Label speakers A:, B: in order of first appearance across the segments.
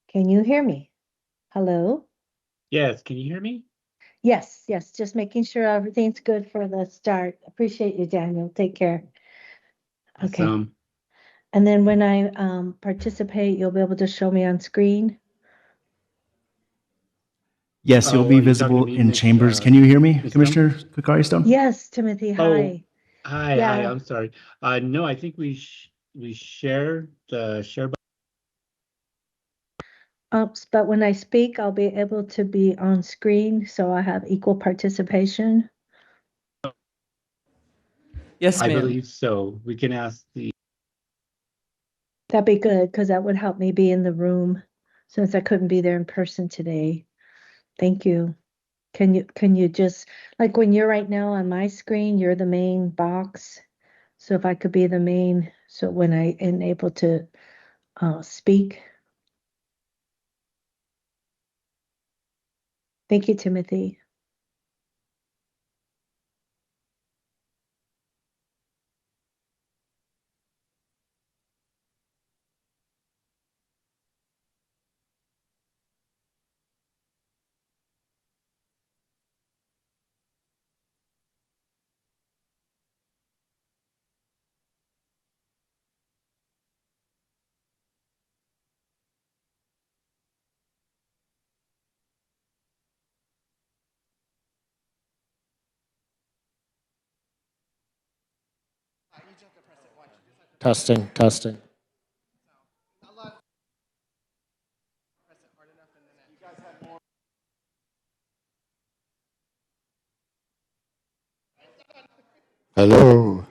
A: Can you hear me? Hello?
B: Yes, can you hear me?
A: Yes, yes, just making sure everything's good for the start. Appreciate you, Daniel. Take care. Okay.
B: Awesome.
A: And then when I participate, you'll be able to show me on screen?
C: Yes, you'll
B: Oh,
C: be
B: are you talking to
C: visible
B: me,
C: in
B: Miss
C: chambers. Can you hear me,
B: Miss Stone?
C: Commissioner Kukari Stone?
A: Yes, Timothy,
B: Oh,
A: hi.
B: hi.
A: Yeah.
B: I'm sorry. No, I think we share the share button.
A: But when I speak, I'll be able to be on screen, so I have equal participation.
D: Yes,
B: I
D: ma'am.
B: believe so. We can ask the.
A: That'd be good, because that would help me be in the room since I couldn't be there in person today. Thank you. Can you just, like when you're right now on my screen, you're the main box. So if I could be the main, so when I am able to speak. Thank you, Timothy.
E: Testing, testing. Hello.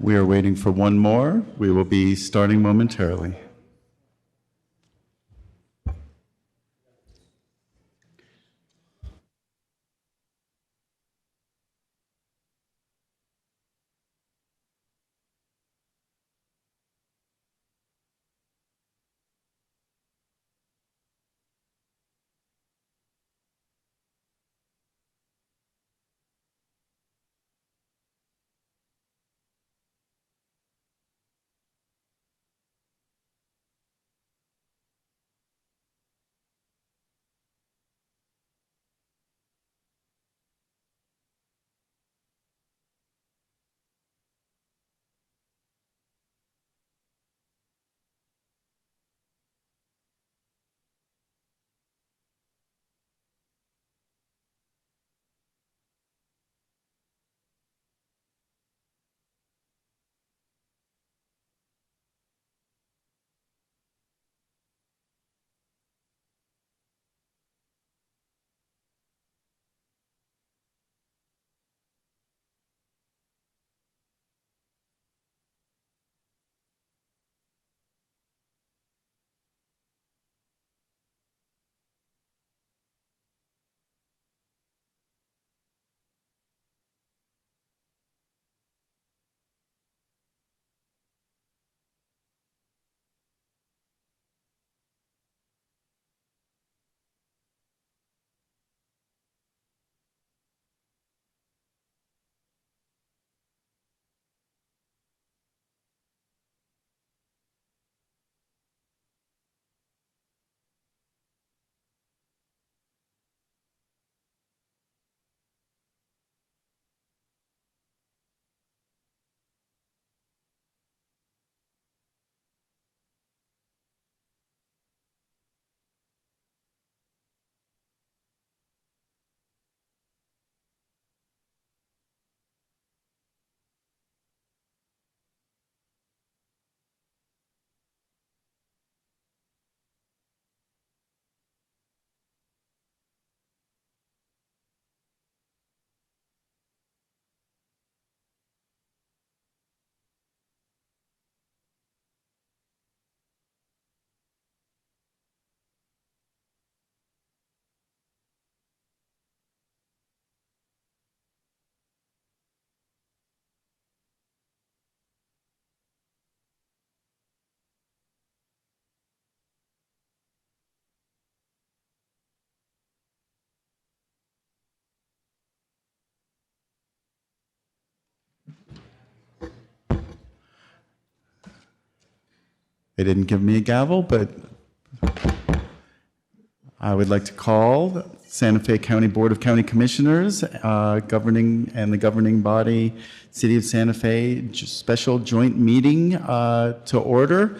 D: We are waiting for one more. We will be starting momentarily. They didn't give me a gavel, but I would like to call Santa Fe County Board of County Commissioners, governing and the governing body, City of Santa Fe special joint meeting to order.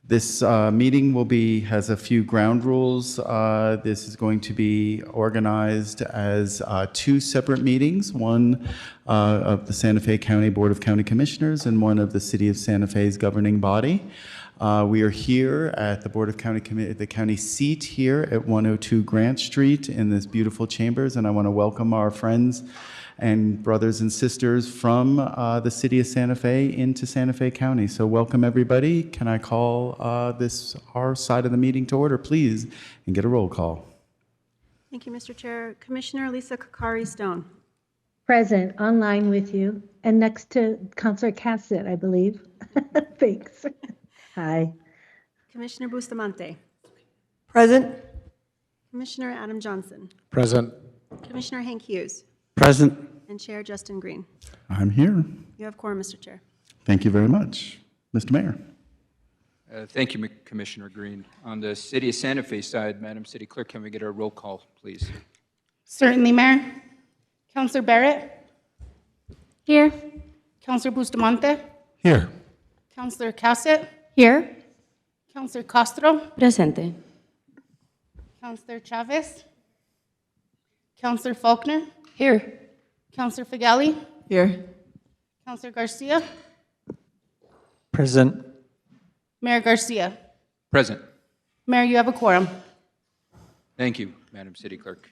D: This meeting has a few ground rules. This is going to be organized as two separate meetings, one of the Santa Fe County Board of County Commissioners and one of the City of Santa Fe's governing body. We are here at the Board of the county seat here at 102 Grant Street in this beautiful chambers, and I want to welcome our friends and brothers and sisters from the City of Santa Fe into Santa Fe County. So welcome everybody. Can I call our side of the meeting to order, please, and get a roll call?
F: Thank you, Mr. Chair. Commissioner Lisa Kakari Stone.
A: Present, online with you, and next to Councilor Cassett, I believe. Thanks. Hi.
F: Commissioner Bustamante.
G: Present.
F: Commissioner Adam Johnson.
E: Present.
F: Commissioner Hank Hughes.
C: Present.
F: And Chair Justin Green.
D: I'm here.
F: You have quorum, Mr. Chair.
D: Thank you very much. Mr. Mayor.
H: Thank you, Commissioner Green. On the City of Santa Fe side, Madam City Clerk, can we get a roll call, please?
G: Certainly, Mayor. Councilor Barrett.
F: Here.
G: Councilor Bustamante.
E: Here.
G: Councilor Cassett.
F: Here.
G: Councilor Castro.
F: Presente.
G: Councilor Chavez. Councilor Faulkner.
F: Here.
G: Councilor Figali.
F: Here.
G: Councilor Garcia.
C: Present.
G: Mayor Garcia.
H: Present.
G: Mayor, you have a quorum.
H: Thank you, Madam City Clerk.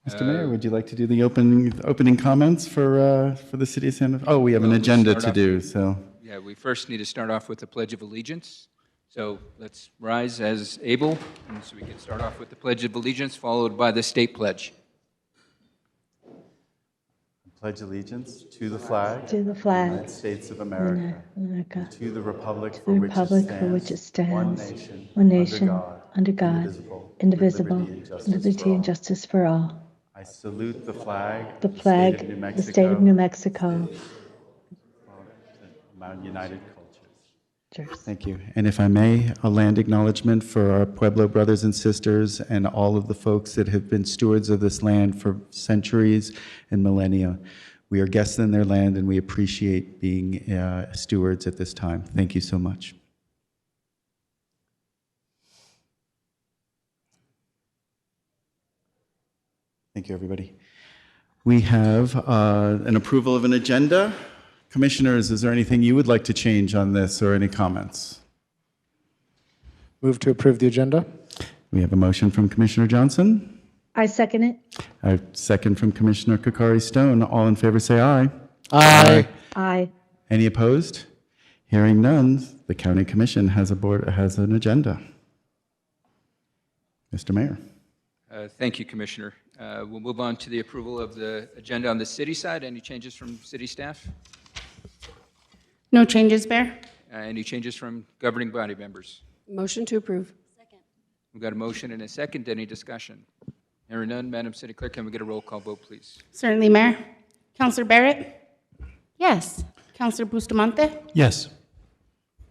D: Mr. Mayor, would you like to do the opening comments for the city of Santa Fe? Oh, we have an
H: Well, we'll
D: agenda
H: start
D: to
H: off
D: do, so.
H: Yeah, we first need to start off with the Pledge of Allegiance. So let's rise as able, and so we can start off with the Pledge of Allegiance, followed by the State Pledge.
D: Pledge allegiance to the flag
A: To the
D: of the
A: flag
D: United States of
A: of
D: America,
A: America,
D: to the republic
A: to
D: for
A: the
D: which
A: republic
D: it
A: for which it
D: stands,
A: stands,
D: one
A: one
D: nation,
A: nation, under God, indivisible, with liberty and justice for all.
D: I salute the flag
A: The
D: of the state
A: flag,
D: of New
A: the
D: Mexico,
A: state of New Mexico.
D: Mount United Cultures.
A: Cheers.
D: Thank you. And if I may, a land acknowledgement for our Pueblo brothers and sisters and all of the folks that have been stewards of this land for centuries and millennia. We are guests in their land, and we appreciate being stewards at this time. Thank you so much. Thank you, everybody. We have an approval of an agenda. Commissioners, is there anything you would like to change on this or any comments?
E: Move to approve the agenda.
D: We have a motion from Commissioner Johnson,
A: I second it.
D: a second from Commissioner Kokari Stone. All in favor say aye.
E: Aye.
A: Aye.
D: Any opposed? Hearing none, the County Commission has an agenda. Mr. Mayor.
H: Thank you, Commissioner. We'll move on to the approval of the agenda on the city side. Any changes from city staff?
G: No changes, Mayor.
H: Any changes from governing body members?
I: Motion to approve.
H: We've got a motion and a second. Any discussion? Hearing none, Madam City Clerk, can we get a roll call vote, please?
G: Certainly, Mayor. Counselor Barrett?
I: Yes.
G: Counselor Bustamante?
C: Yes.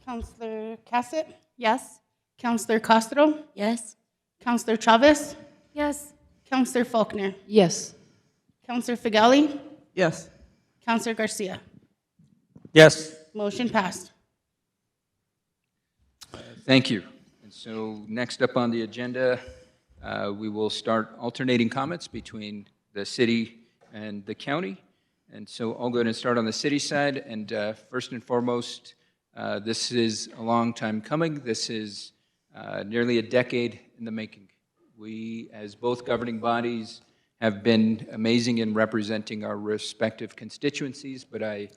G: Counselor Cassett?
I: Yes.
G: Counselor Castro?
I: Yes.
G: Counselor Chavez?
I: Yes.
G: Counselor Faulkner?
I: Yes.
G: Counselor Figali?
J: Yes.
G: Counselor Garcia?
J: Yes.
G: Motion passed.
H: Thank you. And so next up on the agenda, we will start alternating comments between the city and the county. And so I'll go ahead and start on the city side. And first and foremost, this is a long time coming. This is nearly a decade in the making. We, as both governing bodies, have been amazing in representing our respective constituencies, but I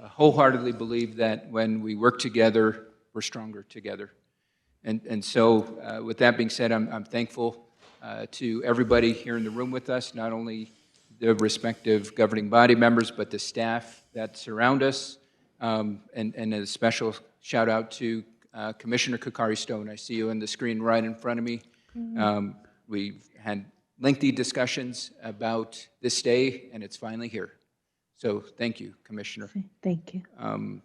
H: wholeheartedly believe that when we work together, we're stronger together. And so with that being said, I'm thankful to everybody here in the room with us, not only the respective governing body members, but the staff that surround us, and a special shout out to Commissioner Kokari Stone. I see you on the screen right in front of me. We've had lengthy discussions about this day, and it's finally here. So thank you, Commissioner.
A: Thank you.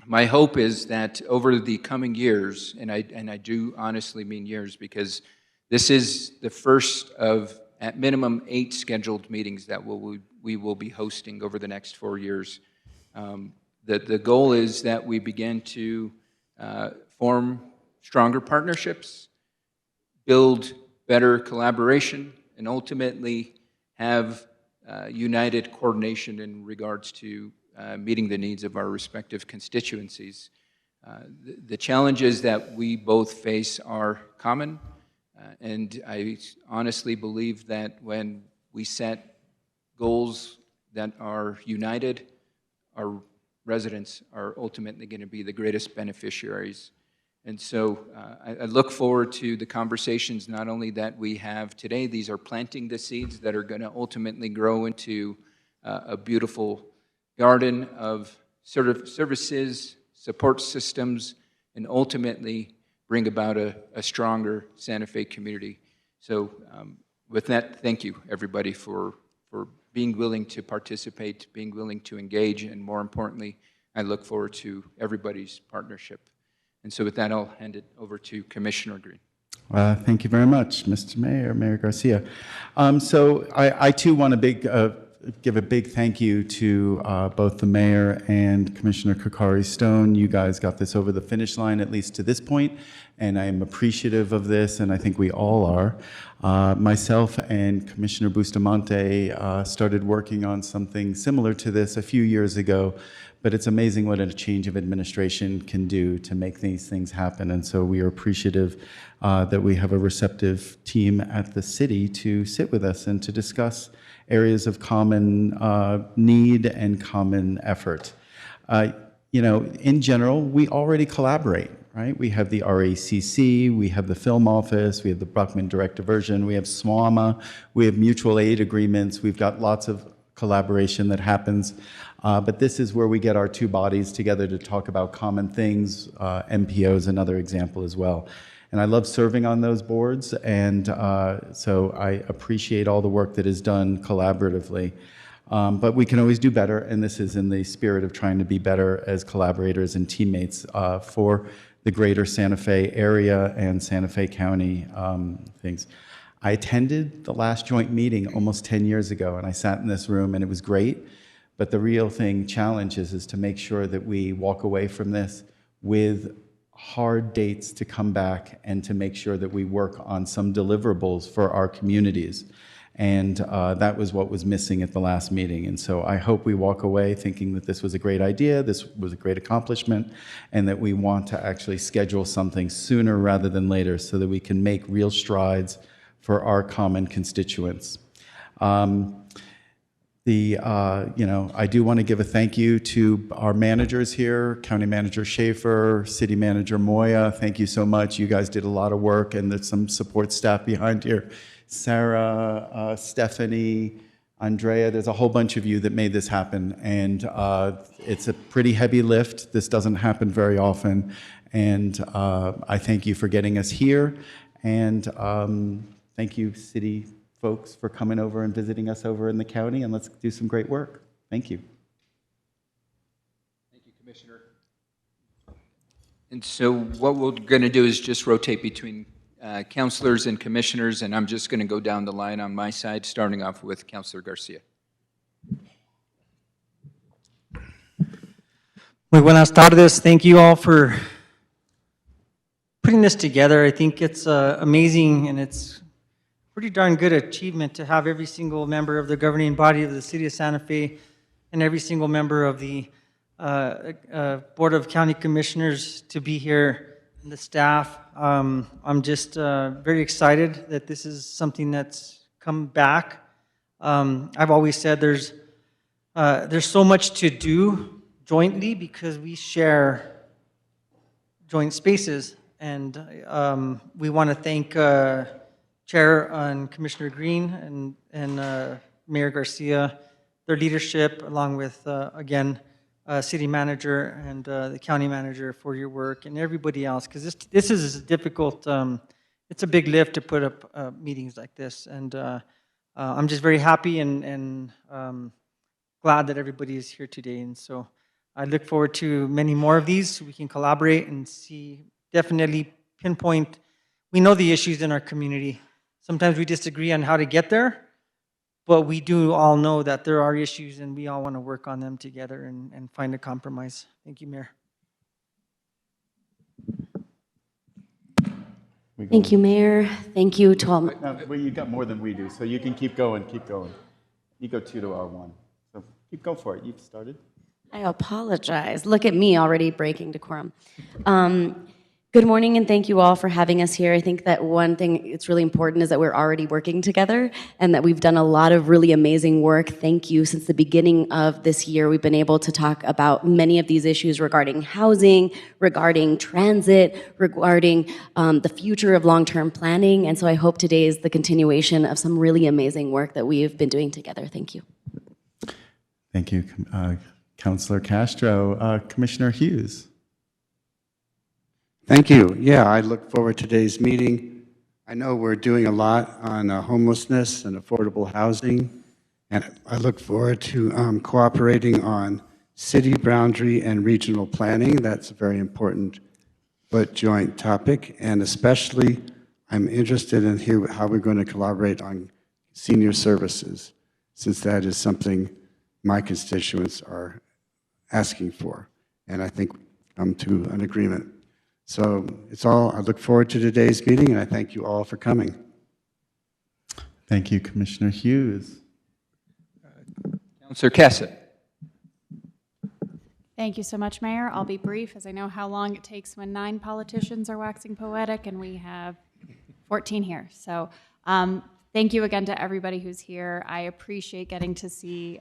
H: My hope is that over the coming years, and I do honestly mean years, because this is the first of, at minimum, 8 scheduled meetings that we will be hosting over the next 4 years. The goal is that we begin to form stronger partnerships, build better collaboration, and ultimately have united coordination in regards to meeting the needs of our respective constituencies. The challenges that we both face are common, and I honestly believe that when we set goals that are united, our residents are ultimately going to be the greatest beneficiaries. And so I look forward to the conversations not only that we have today, these are planting the seeds that are going to ultimately grow into a beautiful garden of services, support systems, and ultimately bring about a stronger Santa Fe community. So with that, thank you, everybody, for being willing to participate, being willing to engage, and more importantly, I look forward to everybody's partnership. And so with that, I'll hand it over to Commissioner Green.
D: Thank you very much, Mr. Mayor, Mayor Garcia. So I too want to give a big thank you to both the mayor and Commissioner Kokari Stone. You guys got this over the finish line, at least to this point, and I am appreciative of this, and I think we all are. Myself and Commissioner Bustamante started working on something similar to this a few years ago, but it's amazing what a change of administration can do to make these things happen, and so we are appreciative that we have a receptive team at the city to sit with us and to discuss areas of common need and common effort. You know, in general, we already collaborate, right? We have the RACC, we have the Film Office, we have the Buckman Direct Diversion, we have SWAMA, we have mutual aid agreements, we've got lots of collaboration that happens. But this is where we get our two bodies together to talk about common things. MPO is another example as well. And I love serving on those boards, and so I appreciate all the work that is done collaboratively. But we can always do better, and this is in the spirit of trying to be better as collaborators and teammates for the greater Santa Fe area and Santa Fe County things. I attended the last joint meeting almost 10 years ago, and I sat in this room, and it was great. But the real challenge is to make sure that we walk away from this with hard dates to come back and to make sure that we work on some deliverables for our communities. And that was what was missing at the last meeting. And so I hope we walk away thinking that this was a great idea, this was a great accomplishment, and that we want to actually schedule something sooner rather than later so that we can make real strides for our common constituents. I do want to give a thank you to our managers here, County Manager Schaefer, City Manager Moya. Thank you so much. You guys did a lot of work, and there's some support staff behind here. Sarah, Stephanie, Andrea, there's a whole bunch of you that made this happen, and it's a pretty heavy lift. This doesn't happen very often, and I thank you for getting us here, and thank you, city folks, for coming over and visiting us over in the county, and let's do some great work. Thank you.
H: Thank you, Commissioner. And so what we're going to do is just rotate between councilors and commissioners, and I'm just going to go down the line on my side, starting off with Councilor Garcia.
J: Muy buenas tardes. Thank you all for putting this together. I think it's amazing, and it's pretty darn good achievement to have every single member of the governing body of the City of Santa Fe and every single member of the Board of County Commissioners to be here, and the staff. I'm just very excited that this is something that's come back. I've always said there's so much to do jointly because we share joint spaces, and we want to thank Chair and Commissioner Green and Mayor Garcia, their leadership, along with, again, City Manager and the County Manager for your work, and everybody else, because this is a difficult, it's a big lift to put up meetings like this, and I'm just very happy and glad that everybody is here today, and so I look forward to many more of these so we can collaborate and definitely pinpoint. We know the issues in our community. Sometimes we disagree on how to get there, but we do all know that there are issues, and we all want to work on them together and find a compromise. Thank you, Mayor.
I: Thank you, Mayor. Thank you to all.
D: No, well, you got more than we do, so you can keep going, keep going. You go 2 to our 1. So keep going for it. You've started.
I: I apologize. Look at me already breaking decorum. Good morning, and thank you all for having us here. I think that one thing that's really important is that we're already working together and that we've done a lot of really amazing work. Thank you. Since the beginning of this year, we've been able to talk about many of these issues regarding housing, regarding transit, regarding the future of long-term planning. And so I hope today is the continuation of some really amazing work that we have been doing together. Thank you.
D: Thank you, Councilor Castro. Commissioner Hughes.
K: Thank you. Yeah, I look forward to today's meeting. I know we're doing a lot on homelessness and affordable housing, and I look forward to cooperating on city boundary and regional planning. That's a very important but joint topic, and especially I'm interested in how we're going to collaborate on senior services, since that is something my constituents are asking for, and I think come to an agreement. So it's all, I look forward to today's meeting, and I thank you all for coming.
D: Thank you, Commissioner Hughes.
H: Counselor Cassett.
L: Thank you so much, Mayor. I'll be brief, as I know how long it takes when 9 politicians are waxing poetic, and we have 14 here. So thank you again to everybody who's here. I appreciate getting to see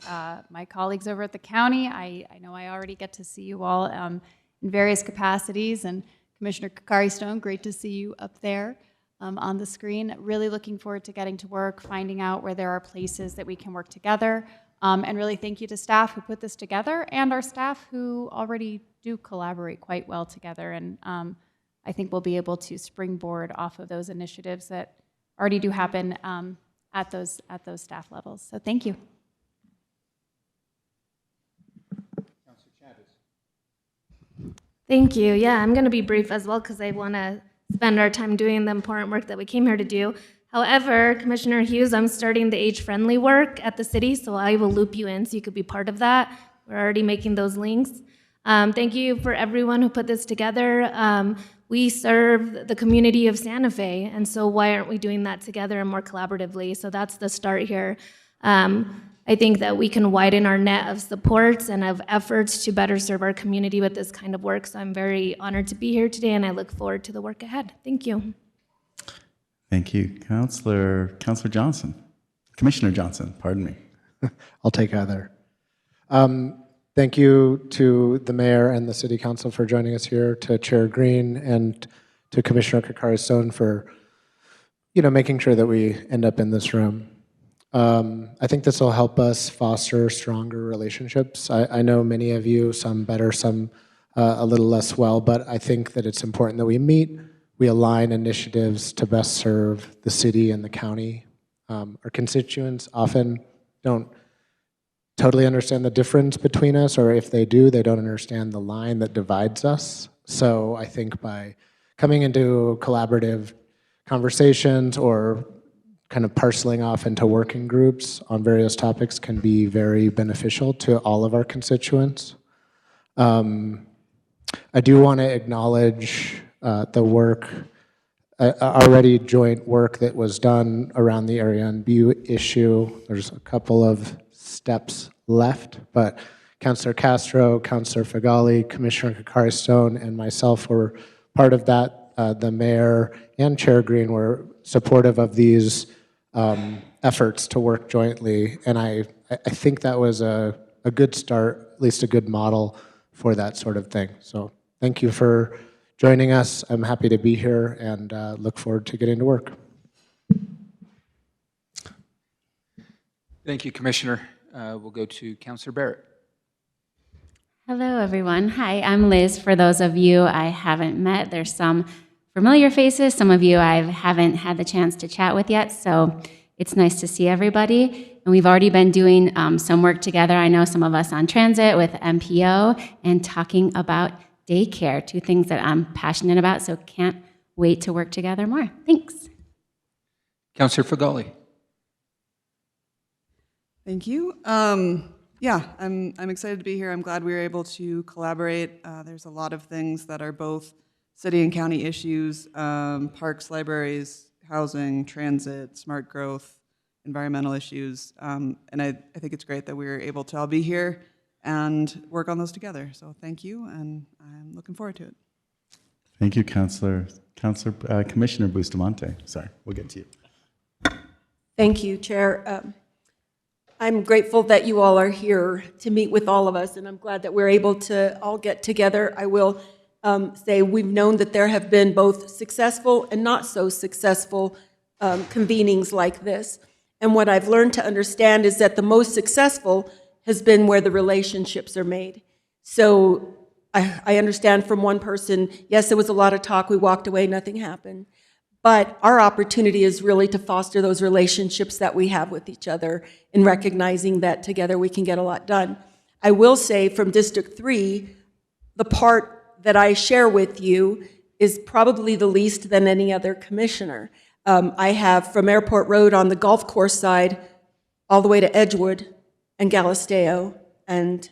L: my colleagues over at the county. I know I already get to see you all in various capacities, and Commissioner Kakari Stone, great to see you up there on the screen. Really looking forward to getting to work, finding out where there are places that we can work together. And really thank you to staff who put this together and our staff who already do collaborate quite well together. And I think we'll be able to springboard off of those initiatives that already do happen at those staff levels. So thank you.
M: Thank you. Yeah, I'm going to be brief as well because I want to spend our time doing the important work that we came here to do. However, Commissioner Hughes, I'm starting the age-friendly work at the city, so I will loop you in so you could be part of that. We're already making those links. Thank you for everyone who put this together. We serve the community of Santa Fe, and so why aren't we doing that together and more collaboratively? So that's the start here. I think that we can widen our net of supports and of efforts to better serve our community with this kind of work. So I'm very honored to be here today, and I look forward to the work ahead. Thank you.
D: Thank you, Counselor Johnson. Commissioner Johnson, pardon me.
E: I'll take either. Thank you to the mayor and the city council for joining us here, to Chair Green and to Commissioner Kakari Stone for, making sure that we end up in this room. I think this will help us foster stronger relationships. I know many of you, some better, some a little less well, but I think that it's important that we meet, we align initiatives to best serve the city and the county. Our constituents often don't totally understand the difference between us, or if they do, they don't understand the line that divides us. So I think by coming into collaborative conversations or kind of parceling off into working groups on various topics can be very beneficial to all of our constituents. I do want to acknowledge the work, already joint work that was done around the Ariane Butte issue. There's a couple of steps left, but Councilor Castro, Councilor Figali, Commissioner Kakari Stone, and myself were part of that. The mayor and Chair Green were supportive of these efforts to work jointly, and I think that was a good start, at least a good model for that sort of thing. So thank you for joining us. I'm happy to be here and look forward to getting to work.
H: Thank you, Commissioner. We'll go to Councilor Barrett.
N: Hello, everyone. Hi, I'm Liz. For those of you I haven't met, there's some familiar faces. Some of you I haven't had the chance to chat with yet, so it's nice to see everybody. And we've already been doing some work together. I know some of us on transit with MPO and talking about daycare, two things that I'm passionate about, so can't wait to work together more. Thanks.
H: Councilor Figali.
O: Thank you. Yeah, I'm excited to be here. I'm glad we were able to collaborate. There's a lot of things that are both city and county issues, parks, libraries, housing, transit, smart growth, environmental issues. And I think it's great that we were able to all be here and work on those together. So thank you, and I'm looking forward to it.
D: Thank you, Commissioner Bustamante. Sorry, we'll get to you.
P: Thank you, Chair. I'm grateful that you all are here to meet with all of us, and I'm glad that we're able to all get together. I will say we've known that there have been both successful and not so successful convenings like this. And what I've learned to understand is that the most successful has been where the relationships are made. So I understand from one person, yes, there was a lot of talk, we walked away, nothing happened. But our opportunity is really to foster those relationships that we have with each other and recognizing that together we can get a lot done. I will say from District 3, the part that I share with you is probably the least than any other commissioner. I have from Airport Road on the golf course side all the way to Edgewood and Galisteo, and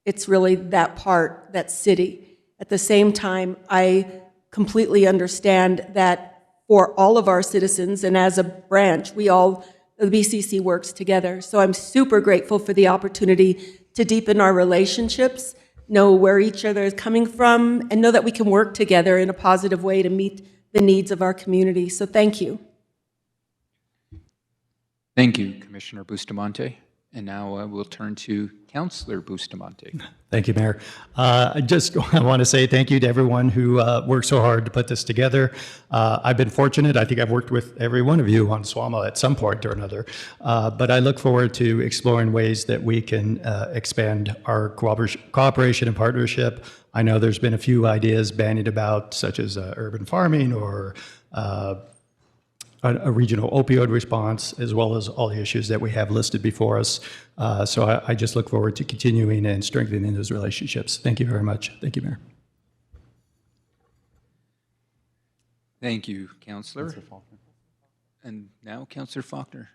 P: it's really that part, that city. At the same time, I completely understand that for all of our citizens and as a branch, the BCC works together. So I'm super grateful for the opportunity to deepen our relationships, know where each other is coming from, and know that we can work together in a positive way to meet the needs of our community. So thank you.
H: Thank you, Commissioner Bustamante. And now we'll turn to Councilor Bustamante.
Q: Thank you, Mayor. I want to say thank you to everyone who worked so hard to put this together. I've been fortunate. I think I've worked with every one of you on SWAMA at some point or another. But I look forward to exploring ways that we can expand our cooperation and partnership. I know there's been a few ideas bandied about, such as urban farming or a regional opioid response, as well as all the issues that we have listed before us. So I just look forward to continuing and strengthening those relationships. Thank you very much. Thank you, Mayor.
H: Thank you, Councilor. And now, Councilor Faulkner.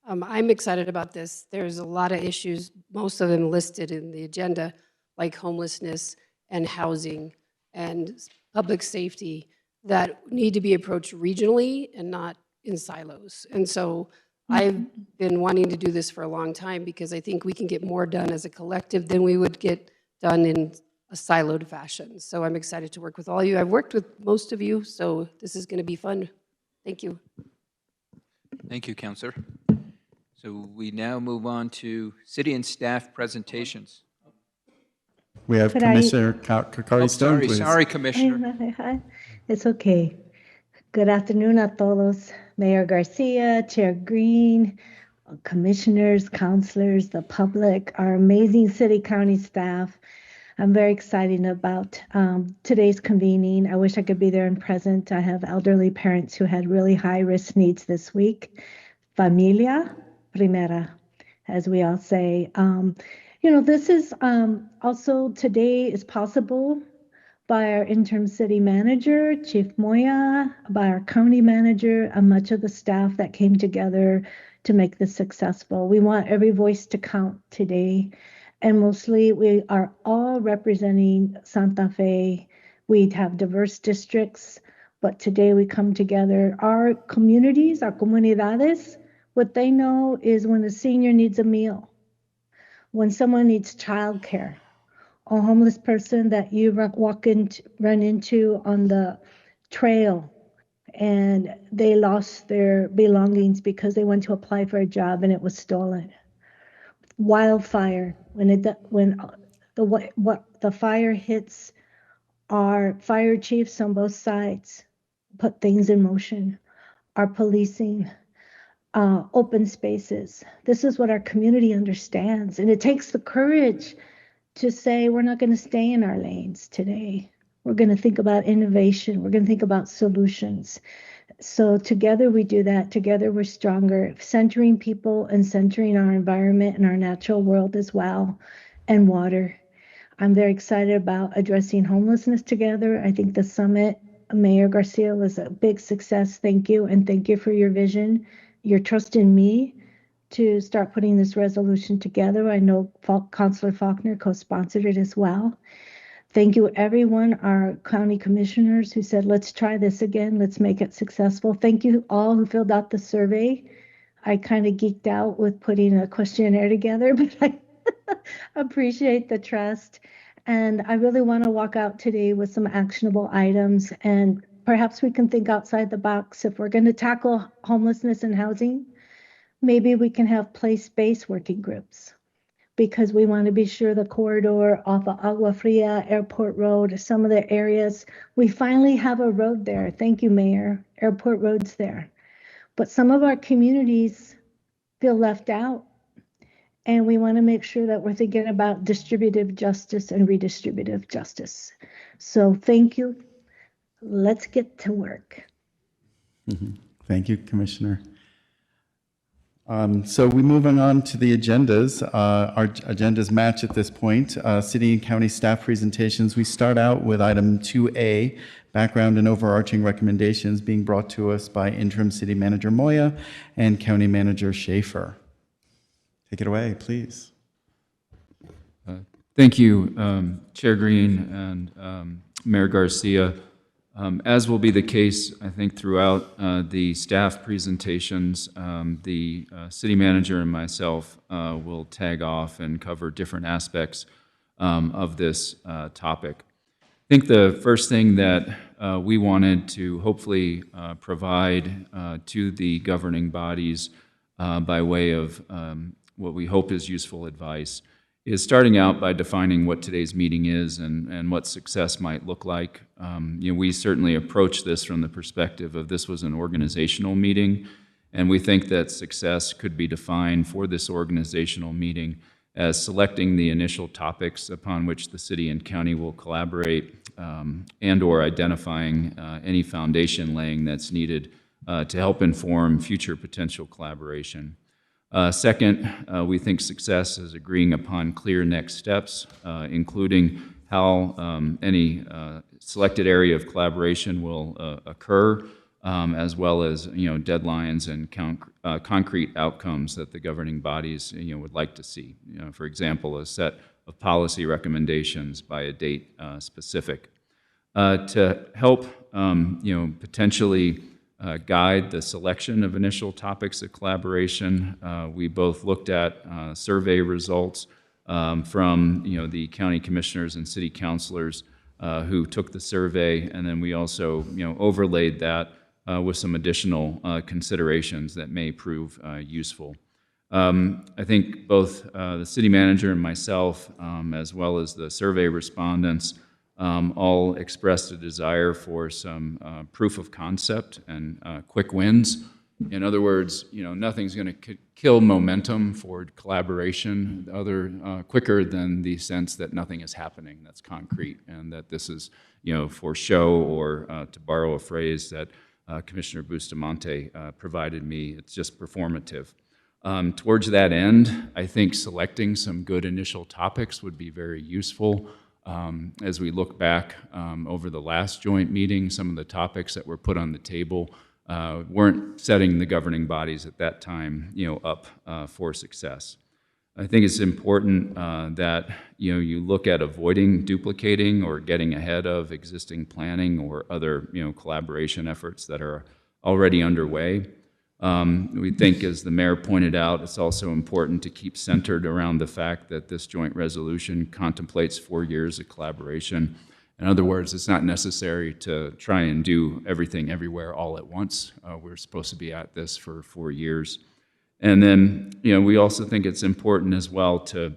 R: I'm excited about this. There's a lot of issues, most of them listed in the agenda, like homelessness and housing and public safety, that need to be approached regionally and not in silos. And so I've been wanting to do this for a long time because I think we can get more done as a collective than we would get done in a siloed fashion. So I'm excited to work with all of you. I've worked with most of you, so this is going to be fun. Thank you.
H: Thank you, Councilor. So we now move on to city and staff presentations.
D: We have Commissioner Kakari Stone, please.
H: Sorry, Commissioner.
A: It's okay. Good afternoon a todos. Mayor Garcia, Chair Green, commissioners, councilors, the public, our amazing city county staff. I'm very excited about today's convening. I wish I could be there and present. I have elderly parents who had really high risk needs this week. Familia primera, as we all say. This is also today is possible by our interim city manager, Chief Moya, by our county manager, and much of the staff that came together to make this successful. We want every voice to count today. And mostly we are all representing Santa Fe. We have diverse districts, but today we come together. Our communities, our comunidades, what they know is when a senior needs a meal, when someone needs childcare, a homeless person that you run into on the trail and they lost their belongings because they went to apply for a job and it was stolen. Wildfire, when the fire hits, our fire chiefs on both sides put things in motion. Our policing, open spaces. This is what our community understands, and it takes the courage to say we're not going to stay in our lanes today. We're going to think about innovation. We're going to think about solutions. So together we do that. Together we're stronger, centering people and centering our environment and our natural world as well, and water. I'm very excited about addressing homelessness together. I think the summit, Mayor Garcia, was a big success. Thank you, and thank you for your vision, your trust in me to start putting this resolution together. I know Councilor Faulkner co-sponsored it as well. Thank you, everyone, our county commissioners who said, let's try this again, let's make it successful. Thank you all who filled out the survey. I kind of geeked out with putting a questionnaire together, but I appreciate the trust. And I really want to walk out today with some actionable items, and perhaps we can think outside the box. If we're going to tackle homelessness and housing, maybe we can have place-based working groups, because we want to be sure the corridor off of Agua Fria, Airport Road, some of the areas, we finally have a road there. Thank you, Mayor. Airport Road's there. But some of our communities feel left out, and we want to make sure that we're thinking about distributive justice and redistributive justice. So thank you. Let's get to work.
D: Thank you, Commissioner. So we're moving on to the agendas. Our agendas match at this point. City and county staff presentations. We start out with item 2A, background and overarching recommendations being brought to us by interim city manager Moya and county manager Schaefer. Take it away, please.
S: Thank you, Chair Green and Mayor Garcia. As will be the case, I think, throughout the staff presentations, the city manager and myself will tag off and cover different aspects of this topic. I think the first thing that we wanted to hopefully provide to the governing bodies by way of what we hope is useful advice is starting out by defining what today's meeting is and what success might look like. We certainly approach this from the perspective of this was an organizational meeting, and we think that success could be defined for this organizational meeting as selecting the initial topics upon which the city and county will collaborate and or identifying any foundation laying that's needed to help inform future potential collaboration. Second, we think success is agreeing upon clear next steps, including how any selected area of collaboration will occur, as well as deadlines and concrete outcomes that the governing bodies would like to see. For example, a set of policy recommendations by a date specific. To help potentially guide the selection of initial topics of collaboration, we both looked at survey results from the county commissioners and city councilors who took the survey, and then we also overlaid that with some additional considerations that may prove useful. I think both the city manager and myself, as well as the survey respondents, all expressed a desire for some proof of concept and quick wins. In other words, nothing's going to kill momentum for collaboration quicker than the sense that nothing is happening that's concrete, and that this is for show, or to borrow a phrase that Commissioner Bustamante provided me, it's just performative. Towards that end, I think selecting some good initial topics would be very useful. As we look back over the last joint meeting, some of the topics that were put on the table weren't setting the governing bodies at that time up for success. I think it's important that you look at avoiding duplicating or getting ahead of existing planning or other collaboration efforts that are already underway. We think, as the mayor pointed out, it's also important to keep centered around the fact that this joint resolution contemplates 4 years of collaboration. In other words, it's not necessary to try and do everything everywhere all at once. We're supposed to be at this for 4 years. And then, we also think it's important as well to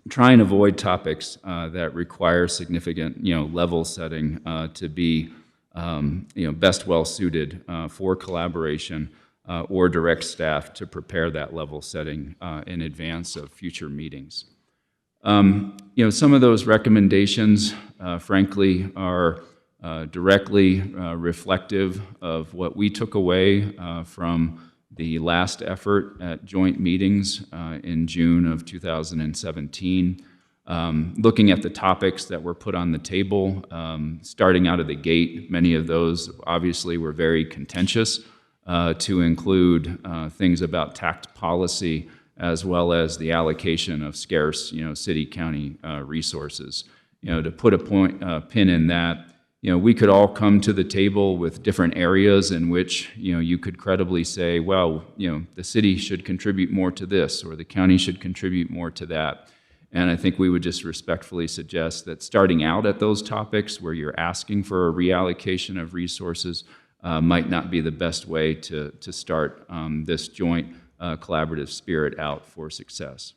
S: try and avoid topics that require significant, level setting to be, best well suited for collaboration. Or direct staff to prepare that level setting in advance of future meetings. Some of those recommendations, frankly, are directly reflective of what we took away from the last effort at joint meetings in June of 2017. Looking at the topics that were put on the table, starting out of the gate, many of those obviously were very contentious. To include things about tax policy, as well as the allocation of scarce, city-county resources. To put a pin in that, we could all come to the table with different areas in which, you could credibly say, well, the city should contribute more to this, or the county should contribute more to that. And I think we would just respectfully suggest that starting out at those topics where you're asking for a reallocation of resources might not be the best way to start this joint collaborative spirit out for success.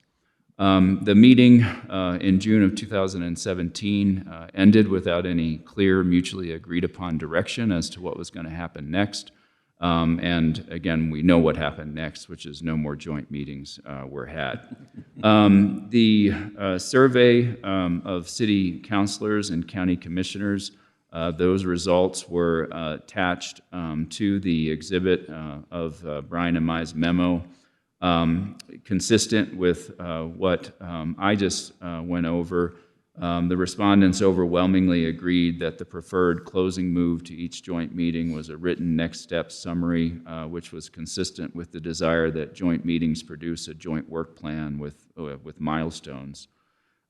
S: The meeting in June of 2017 ended without any clear, mutually agreed upon direction as to what was going to happen next. And again, we know what happened next, which is no more joint meetings were had. The survey of city councilors and county commissioners, those results were attached to the exhibit of Brian and Mai's memo, consistent with what I just went over. The respondents overwhelmingly agreed that the preferred closing move to each joint meeting was a written next step summary, which was consistent with the desire that joint meetings produce a joint work plan with milestones.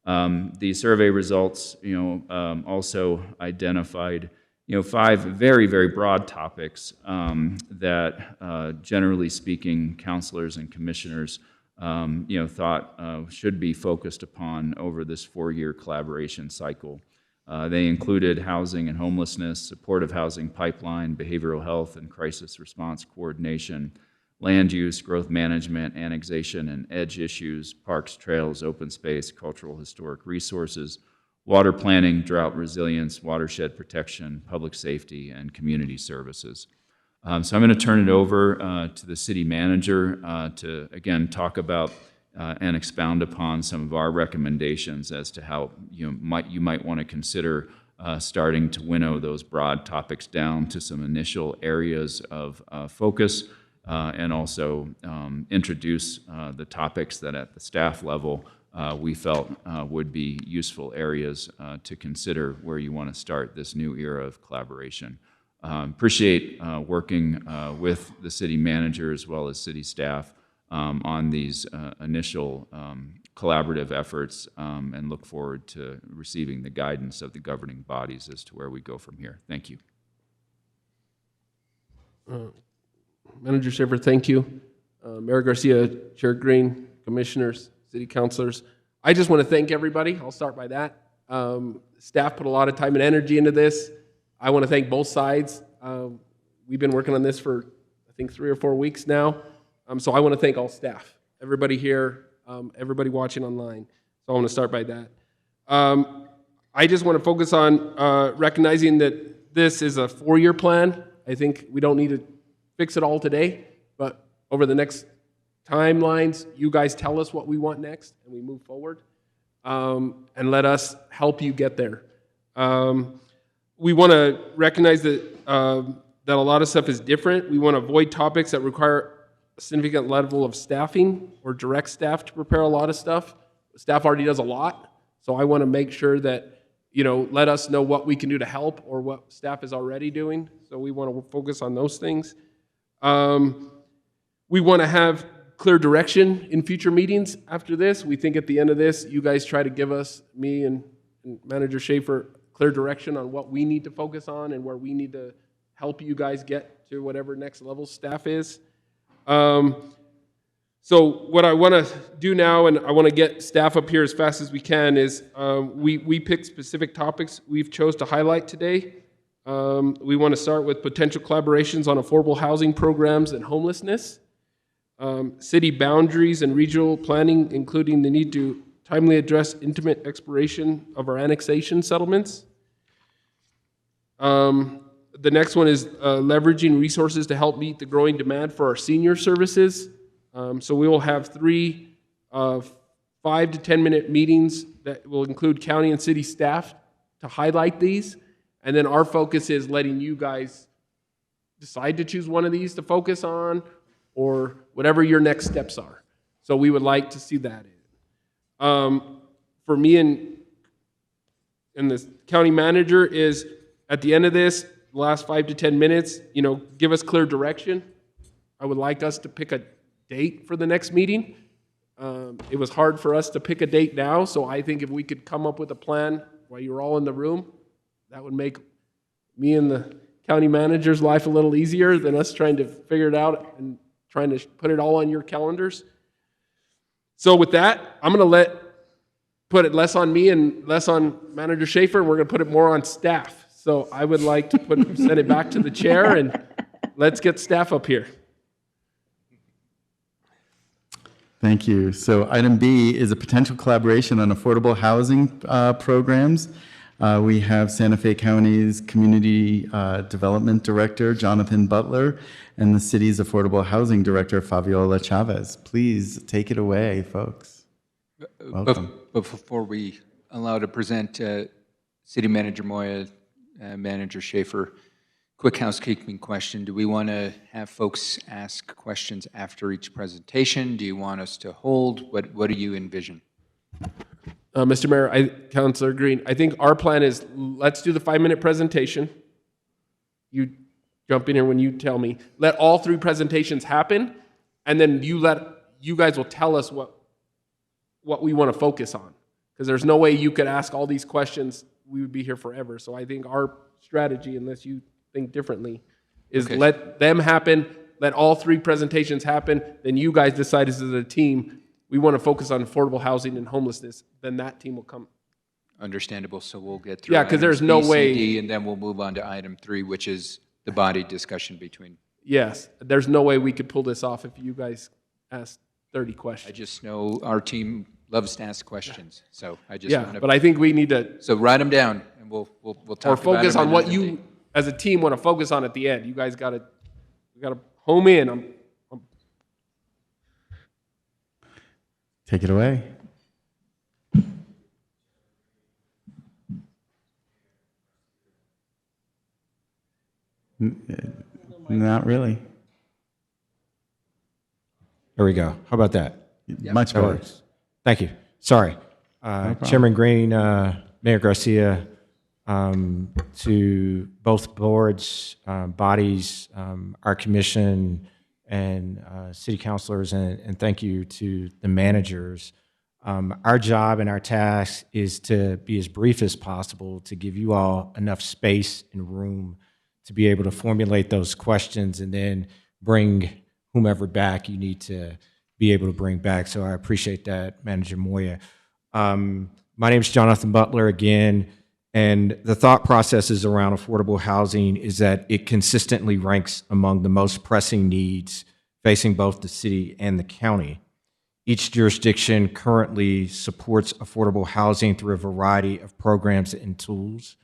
S: The survey results, also identified, 5 very, very broad topics that, generally speaking, councilors and commissioners, thought should be focused upon over this 4-year collaboration cycle. They included housing and homelessness, supportive housing pipeline, behavioral health and crisis response coordination, land use, growth management, annexation and edge issues, parks, trails, open space, cultural historic resources, water planning, drought resilience, watershed protection, public safety, and community services. So I'm going to turn it over to the city manager to, again, talk about and expound upon some of our recommendations as to how you might want to consider starting to winnow those broad topics down to some initial areas of focus, and also introduce the topics that at the staff level we felt would be useful areas to consider where you want to start this new era of collaboration. Appreciate working with the city manager as well as city staff on these initial collaborative efforts, and look forward to receiving the guidance of the governing bodies as to where we go from here. Thank you.
T: Manager Schaefer, thank you. Mayor Garcia, Chair Green, commissioners, city councilors. I just want to thank everybody. I'll start by that. Staff put a lot of time and energy into this. I want to thank both sides. We've been working on this for, I think, 3 or 4 weeks now. So I want to thank all staff, everybody here, everybody watching online. So I want to start by that. I just want to focus on recognizing that this is a 4-year plan. I think we don't need to fix it all today, but over the next timelines, you guys tell us what we want next, and we move forward, and let us help you get there. We want to recognize that that a lot of stuff is different. We want to avoid topics that require a significant level of staffing or direct staff to prepare a lot of stuff. Staff already does a lot, so I want to make sure that, let us know what we can do to help or what staff is already doing. So we want to focus on those things. We want to have clear direction in future meetings after this. We think at the end of this, you guys try to give us, me and Manager Schaefer, clear direction on what we need to focus on and where we need to help you guys get to whatever next level staff is. So what I want to do now, and I want to get staff up here as fast as we can, is we picked specific topics we've chose to highlight today. We want to start with potential collaborations on affordable housing programs and homelessness, city boundaries and regional planning, including the need to timely address intimate expiration of our annexation settlements. The next one is leveraging resources to help meet the growing demand for our senior services. So we will have 3 5 to 10 minute meetings that will include county and city staff to highlight these. And then our focus is letting you guys decide to choose one of these to focus on, or whatever your next steps are. So we would like to see that in. For me and the county manager is, at the end of this, the last 5 to 10 minutes, give us clear direction. I would like us to pick a date for the next meeting. It was hard for us to pick a date now, so I think if we could come up with a plan while you're all in the room, that would make me and the county manager's life a little easier than us trying to figure it out and trying to put it all on your calendars. So with that, I'm going to put it less on me and less on Manager Schaefer, and we're going to put it more on staff. So I would like to send it back to the chair, and let's get staff up here.
D: Thank you. So item B is a potential collaboration on affordable housing programs. We have Santa Fe County's Community Development Director, Jonathan Butler, and the city's Affordable Housing Director, Fabiola Chavez. Please take it away, folks. Welcome.
H: Before we allow to present City Manager Moya, Manager Schaefer, quick housekeeping question. Do we want to have folks ask questions after each presentation? Do you want us to hold? What do you envision?
T: Mr. Mayor, Councilor Green, I think our plan is, let's do the 5-minute presentation. You jump in here when you tell me. Let all 3 presentations happen, and then you guys will tell us what we want to focus on. because there's no way you could ask all these questions. We would be here forever. So I think our strategy, unless you think differently, is let them happen, let all 3 presentations happen, then you guys decide as a team, we want to focus on affordable housing and homelessness, then that team will come.
H: Understandable, so we'll get through.
T: Yeah, because there's no
H: items B,
T: way.
H: C, D, and then we'll move on to item 3, which is the body discussion between.
T: Yes, there's no way we could pull this off if you guys asked 30 questions.
H: I just know our team loves to ask questions, so I just
T: Yeah,
H: want to.
T: but I think we need to.
H: So write them down, and we'll talk
T: Or
H: about
T: focus
H: them
T: on what
H: another
T: you,
H: day.
T: as a team, want to focus on at the end. You guys got to home in.
D: Take it away. Not really.
U: There we go. How about that?
D: Much
U: That
D: better.
U: works. Thank you. Sorry.
D: problem.
U: Chairman Green, Mayor Garcia, to both boards, bodies, our commission, and city councilors, and thank you to the managers. Our job and our task is to be as brief as possible to give you all enough space and room to be able to formulate those questions and then bring whomever back you need to be able to bring back. So I appreciate that, Manager Moya. My name is Jonathan Butler again, and the thought processes around affordable housing is that it consistently ranks among the most pressing needs facing both the city and the county. Each jurisdiction currently supports affordable housing through a variety of programs and tools.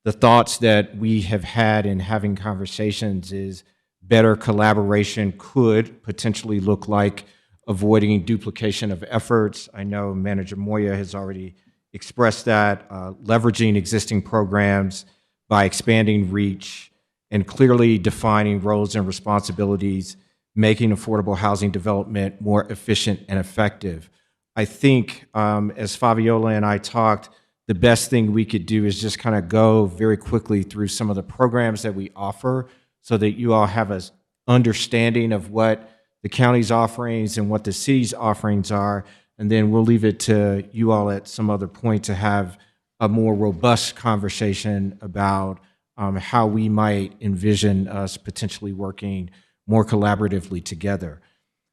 U: The thoughts that we have had in having conversations is better collaboration could potentially look like avoiding duplication of efforts. I know Manager Moya has already expressed that, leveraging existing programs by expanding reach and clearly defining roles and responsibilities, making affordable housing development more efficient and effective. I think as Fabiola and I talked, the best thing we could do is just kind of go very quickly through some of the programs that we offer so that you all have an understanding of what the county's offerings and what the city's offerings are. And then we'll leave it to you all at some other point to have a more robust conversation about how we might envision us potentially working more collaboratively together.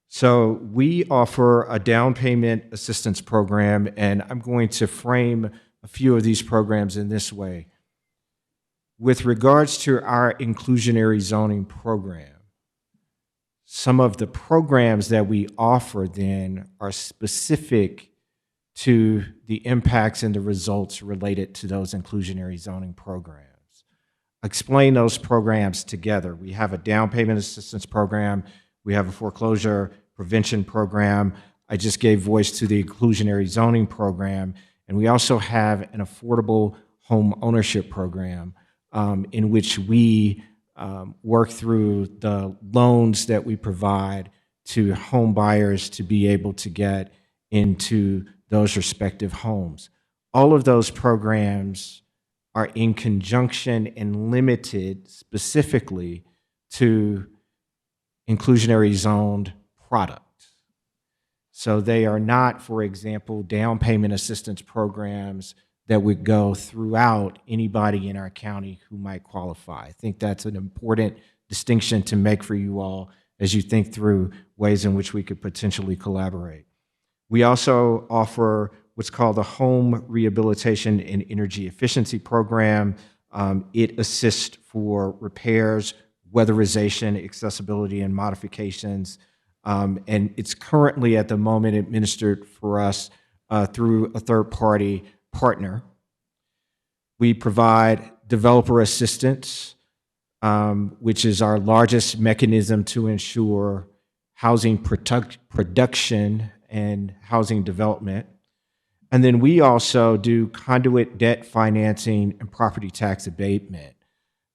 U: So we offer a down payment assistance program, and I'm going to frame a few of these programs in this way. With regards to our inclusionary zoning program, some of the programs that we offer then are specific to the impacts and the results related to those inclusionary zoning programs. Explain those programs together. We have a down payment assistance program. We have a foreclosure prevention program. I just gave voice to the inclusionary zoning program. And we also have an affordable home ownership program in which we work through the loans that we provide to home buyers to be able to get into those respective homes. All of those programs are in conjunction and limited specifically to inclusionary zoned product. So they are not, for example, down payment assistance programs that would go throughout anybody in our county who might qualify. I think that's an important distinction to make for you all as you think through ways in which we could potentially collaborate. We also offer what's called the Home Rehabilitation and Energy Efficiency Program. It assists for repairs, weatherization, accessibility, and modifications. And it's currently at the moment administered for us through a third-party partner. We provide developer assistance, which is our largest mechanism to ensure housing production and housing development. And then we also do conduit debt financing and property tax abatement.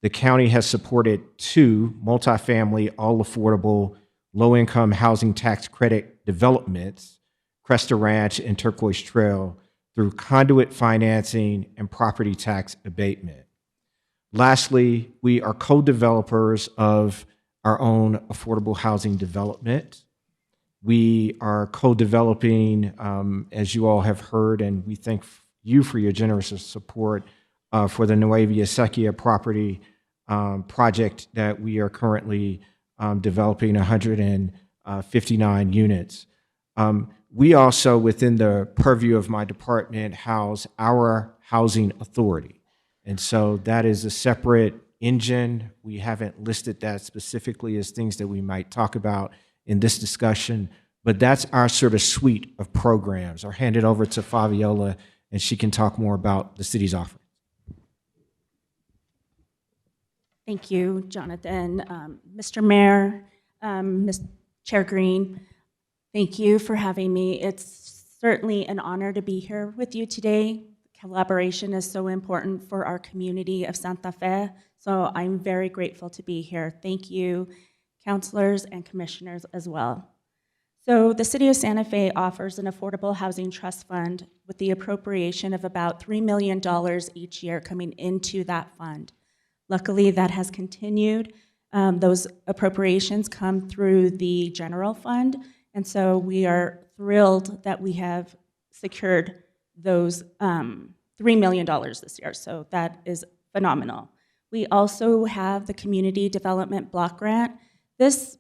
U: The county has supported 2 multifamily, all affordable, low-income housing tax credit developments, Cresta Ranch and Turquoise Trail, through conduit financing and property tax abatement. Lastly, we are co-developers of our own affordable housing development. We are co-developing, as you all have heard, and we thank you for your generous support for the Nueva Sequia property project that we are currently developing 159 units. We also, within the purview of my department, house our housing authority. And so that is a separate engine. We haven't listed that specifically as things that we might talk about in this discussion, but that's our sort of suite of programs. I'll hand it over to Fabiola, and she can talk more about the city's offering.
B: Thank you, Jonathan. Mr. Mayor, Ms. Chair Green, thank you for having me. It's certainly an honor to be here with you today. Collaboration is so important for our community of Santa Fe, so I'm very grateful to be here. Thank you, councilors and commissioners as well. So the City of Santa Fe offers an affordable housing trust fund with the appropriation of about $3 million each year coming into that fund. Luckily, that has continued. Those appropriations come through the general fund, and so we are thrilled that we have secured those $3 million this year, so that is phenomenal. We also have the Community Development Block Grant. This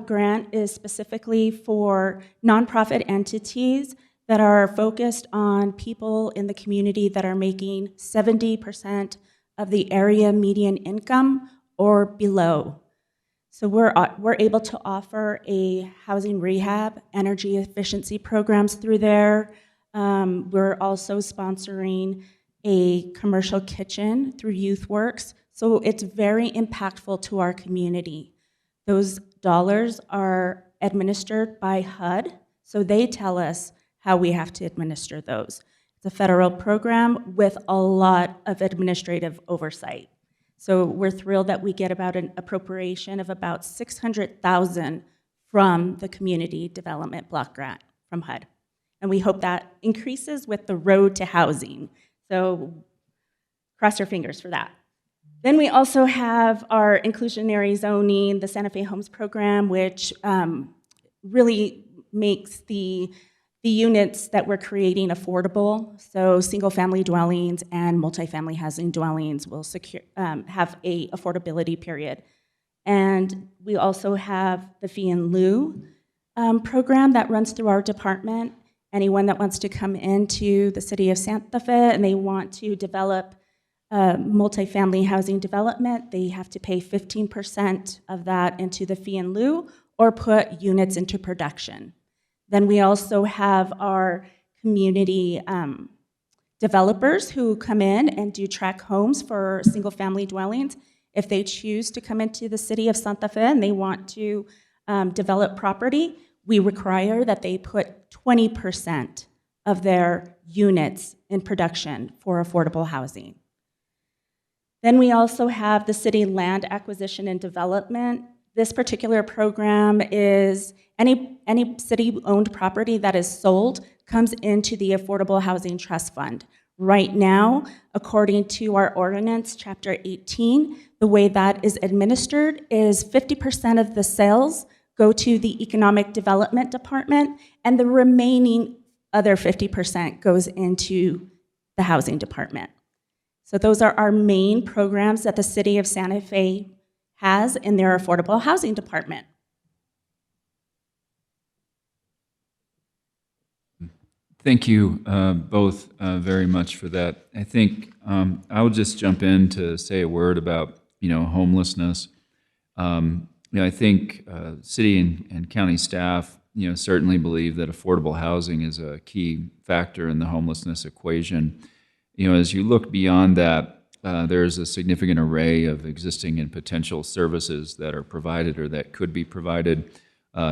B: grant is specifically for nonprofit entities that are focused on people in the community that are making 70% of the area median income or below. So we're able to offer a housing rehab, energy efficiency programs through there. We're also sponsoring a commercial kitchen through YouthWorks. So it's very impactful to our community. Those dollars are administered by HUD, so they tell us how we have to administer those. It's a federal program with a lot of administrative oversight. So we're thrilled that we get about an appropriation of about $600,000 from the Community Development Block Grant from HUD. And we hope that increases with the road to housing. So cross your fingers for that. Then we also have our inclusionary zoning, the Santa Fe Homes program, which really makes the units that we're creating affordable. So single-family dwellings and multifamily housing dwellings will have a affordability period. And we also have the fee in lieu program that runs through our department. Anyone that wants to come into the city of Santa Fe and they want to develop multifamily housing development, they have to pay 15% of that into the fee in lieu or put units into production. Then we also have our community developers who come in and do tract homes for single-family dwellings. If they choose to come into the city of Santa Fe and they want to develop property, we require that they put 20% of their units in production for affordable housing. Then we also have the city land acquisition and development. This particular program is any city-owned property that is sold comes into the Affordable Housing Trust Fund. Right now, according to our ordinance, Chapter 18, the way that is administered is 50% of the sales go to the Economic Development Department, and the remaining other 50% goes into the Housing Department. So those are our main programs that the City of Santa Fe has in their Affordable Housing Department.
S: Thank you both very much for that. I think I would just jump in to say a word about homelessness. I think city and county staff certainly believe that affordable housing is a key factor in the homelessness equation. As you look beyond that, there's a significant array of existing and potential services that are provided or that could be provided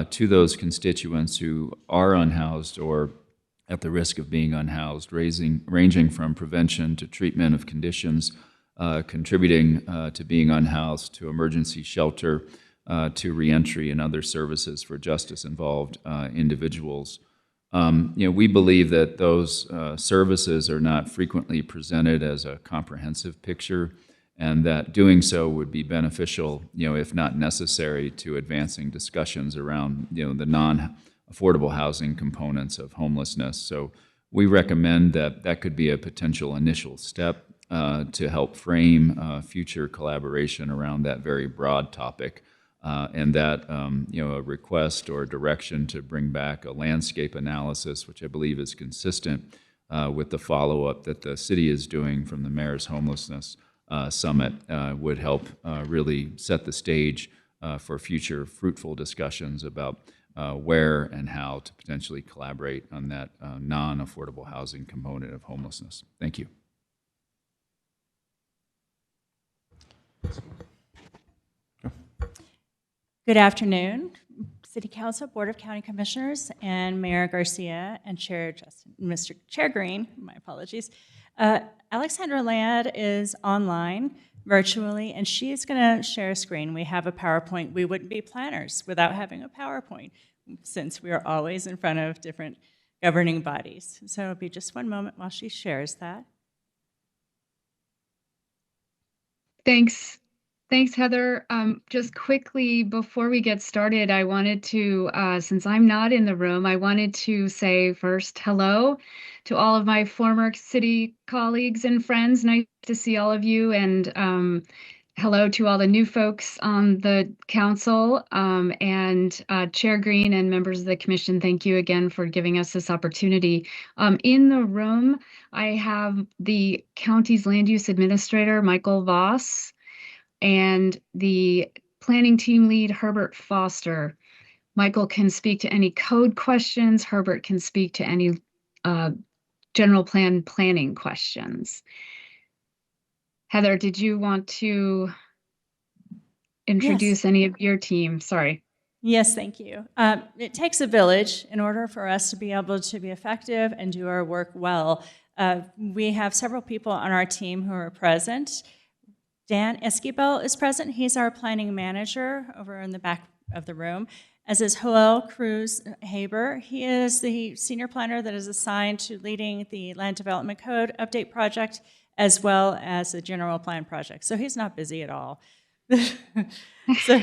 S: to those constituents who are unhoused or at the risk of being unhoused, ranging from prevention to treatment of conditions, contributing to being unhoused, to emergency shelter, to reentry and other services for justice-involved individuals. We believe that those services are not frequently presented as a comprehensive picture, and that doing so would be beneficial, if not necessary, to advancing discussions around, the affordable housing components of homelessness. So we recommend that that could be a potential initial step to help frame future collaboration around that very broad topic. And that a request or direction to bring back a landscape analysis, which I believe is consistent with the follow-up that the city is doing from the Mayor's Homelessness Summit, would help really set the stage for future fruitful discussions about where and how to potentially collaborate on that non-affordable housing component of homelessness. Thank you.
B: Good afternoon, City Council, Board of County Commissioners, and Mayor Garcia and Mr. Chair Green, my apologies. Alexandra Ladd is online virtually, and she is going to share a screen. We have a PowerPoint. We wouldn't be planners without having a PowerPoint, since we are always in front of different governing bodies. So it'll be just one moment while she shares that.
F: Thanks, Heather. Just quickly before we get started, I wanted to, since I'm not in the room, I wanted to say first hello to all of my former city colleagues and friends. Nice to see all of you, and hello to all the new folks on the council, and Chair Green and members of the commission. Thank you again for giving us this opportunity. In the room, I have the county's land use administrator, Michael Voss, and the planning team lead, Herbert Foster. Michael can speak to any code questions. Herbert can speak to any general plan planning questions. Heather, did you want to introduce any of your team? Sorry.
B: Yes, thank you. It takes a village in order for us to be able to be effective and do our work well. We have several people on our team who are present. Dan Esquivel is present. He's our planning manager over in the back of the room, as is Joel Cruz Haber. He is the senior planner that is assigned to leading the Land Development Code Update Project, as well as the general plan project. So he's not busy at all. So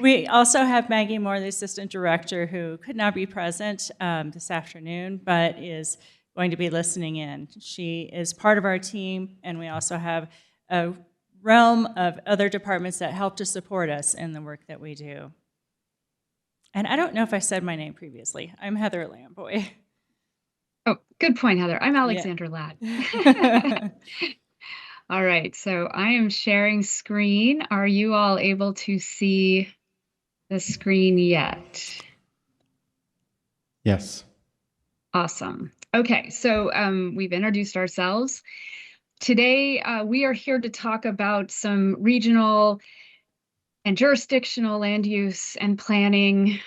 B: we also have Maggie Moore, the assistant director, who could not be present this afternoon, but is going to be listening in. She is part of our team, and we also have a realm of other departments that help to support us in the work that we do. And I don't know if I said my name previously. I'm Heather Lamboy.
F: Oh, good point, Heather. I'm Alexandra Ladd. All right, so I am sharing screen. Are you all able to see the screen yet?
D: Yes.
F: Awesome. Okay, so we've introduced ourselves. Today, we are here to talk about some regional and jurisdictional land use and planning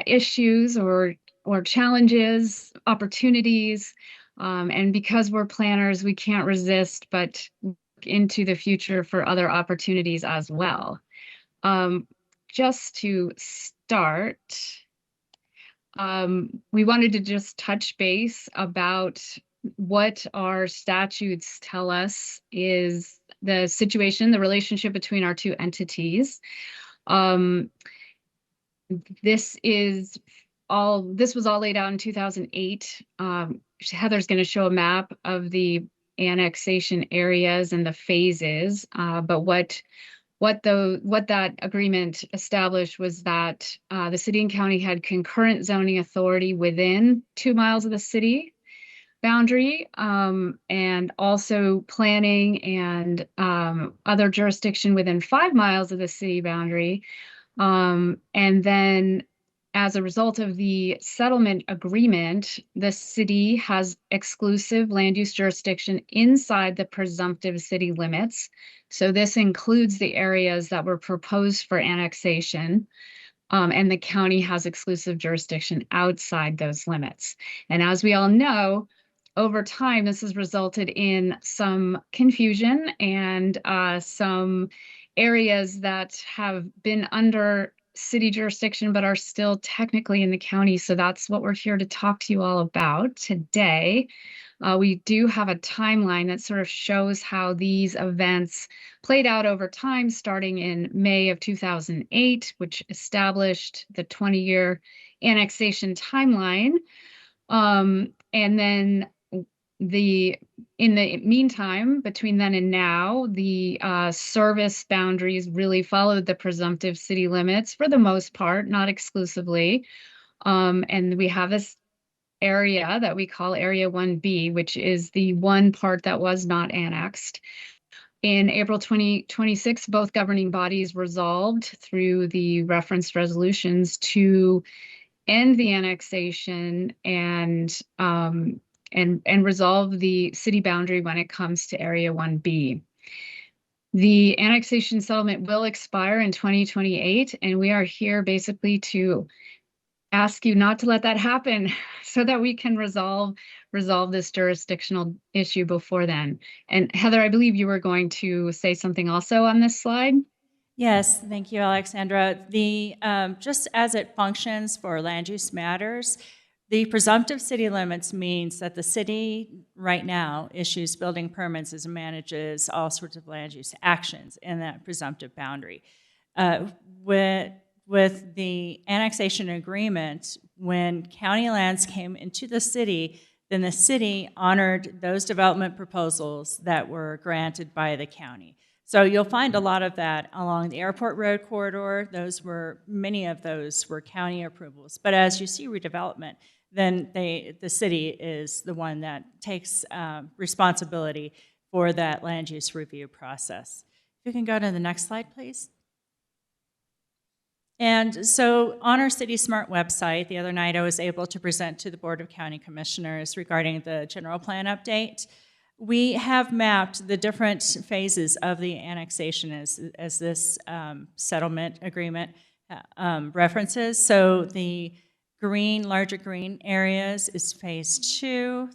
F: issues or challenges, opportunities. And because we're planners, we can't resist but look into the future for other opportunities as well. Just to start, we wanted to just touch base about what our statutes tell us is the situation, the relationship between our two entities. This was all laid out in 2008. Heather's going to show a map of the annexation areas and the phases, but what that agreement established was that the city and county had concurrent zoning authority within 2 miles of the city boundary, and also planning and other jurisdiction within 5 miles of the city boundary. And then as a result of the settlement agreement, the city has exclusive land use jurisdiction inside the presumptive city limits. So this includes the areas that were proposed for annexation. And the county has exclusive jurisdiction outside those limits. And as we all know, over time, this has resulted in some confusion and some areas that have been under city jurisdiction but are still technically in the county. So that's what we're here to talk to you all about today. We do have a timeline that sort of shows how these events played out over time, starting in May of 2008, which established the 20-year annexation timeline. And then in the meantime, between then and now, the service boundaries really followed the presumptive city limits for the most part, not exclusively. And we have this area that we call Area 1B, which is the one part that was not annexed. In April 2026, both governing bodies resolved through the referenced resolutions to end the annexation and resolve the city boundary when it comes to Area 1B. The annexation settlement will expire in 2028, and we are here basically to ask you not to let that happen so that we can resolve this jurisdictional issue before then. And Heather, I believe you were going to say something also on this slide.
C: Yes, thank you, Alexandra. Just as it functions for land use matters, the presumptive city limits means that the city right now issues building permits and manages all sorts of land use actions in that presumptive boundary. With the annexation agreement, when county lands came into the city, then the city honored those development proposals that were granted by the county. So you'll find a lot of that along the airport road corridor. Many of those were county approvals. But as you see redevelopment, then the city is the one that takes responsibility for that land use review process. If you can go to the next slide, please. And so on our City Smart website, the other night I was able to present to the Board of County Commissioners regarding the general plan update. We have mapped the different phases of the annexation as this settlement agreement references. So the larger green areas is phase 2,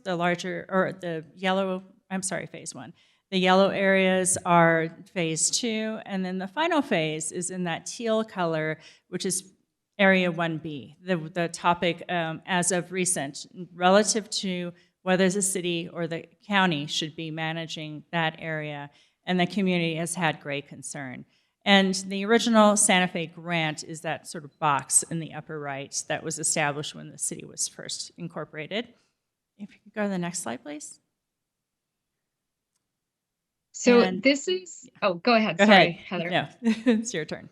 C: phase 1. The yellow areas are phase 2, and then the final phase is in that teal color, which is Area 1B, the topic as of recent, relative to whether the city or the county should be managing that area, and the community has had great concern. And the original Santa Fe grant is that sort of box in the upper right that was established when the city was first incorporated. If you could go to the next slide, please.
F: So this is, go ahead. Sorry, Heather.
C: No, it's your turn.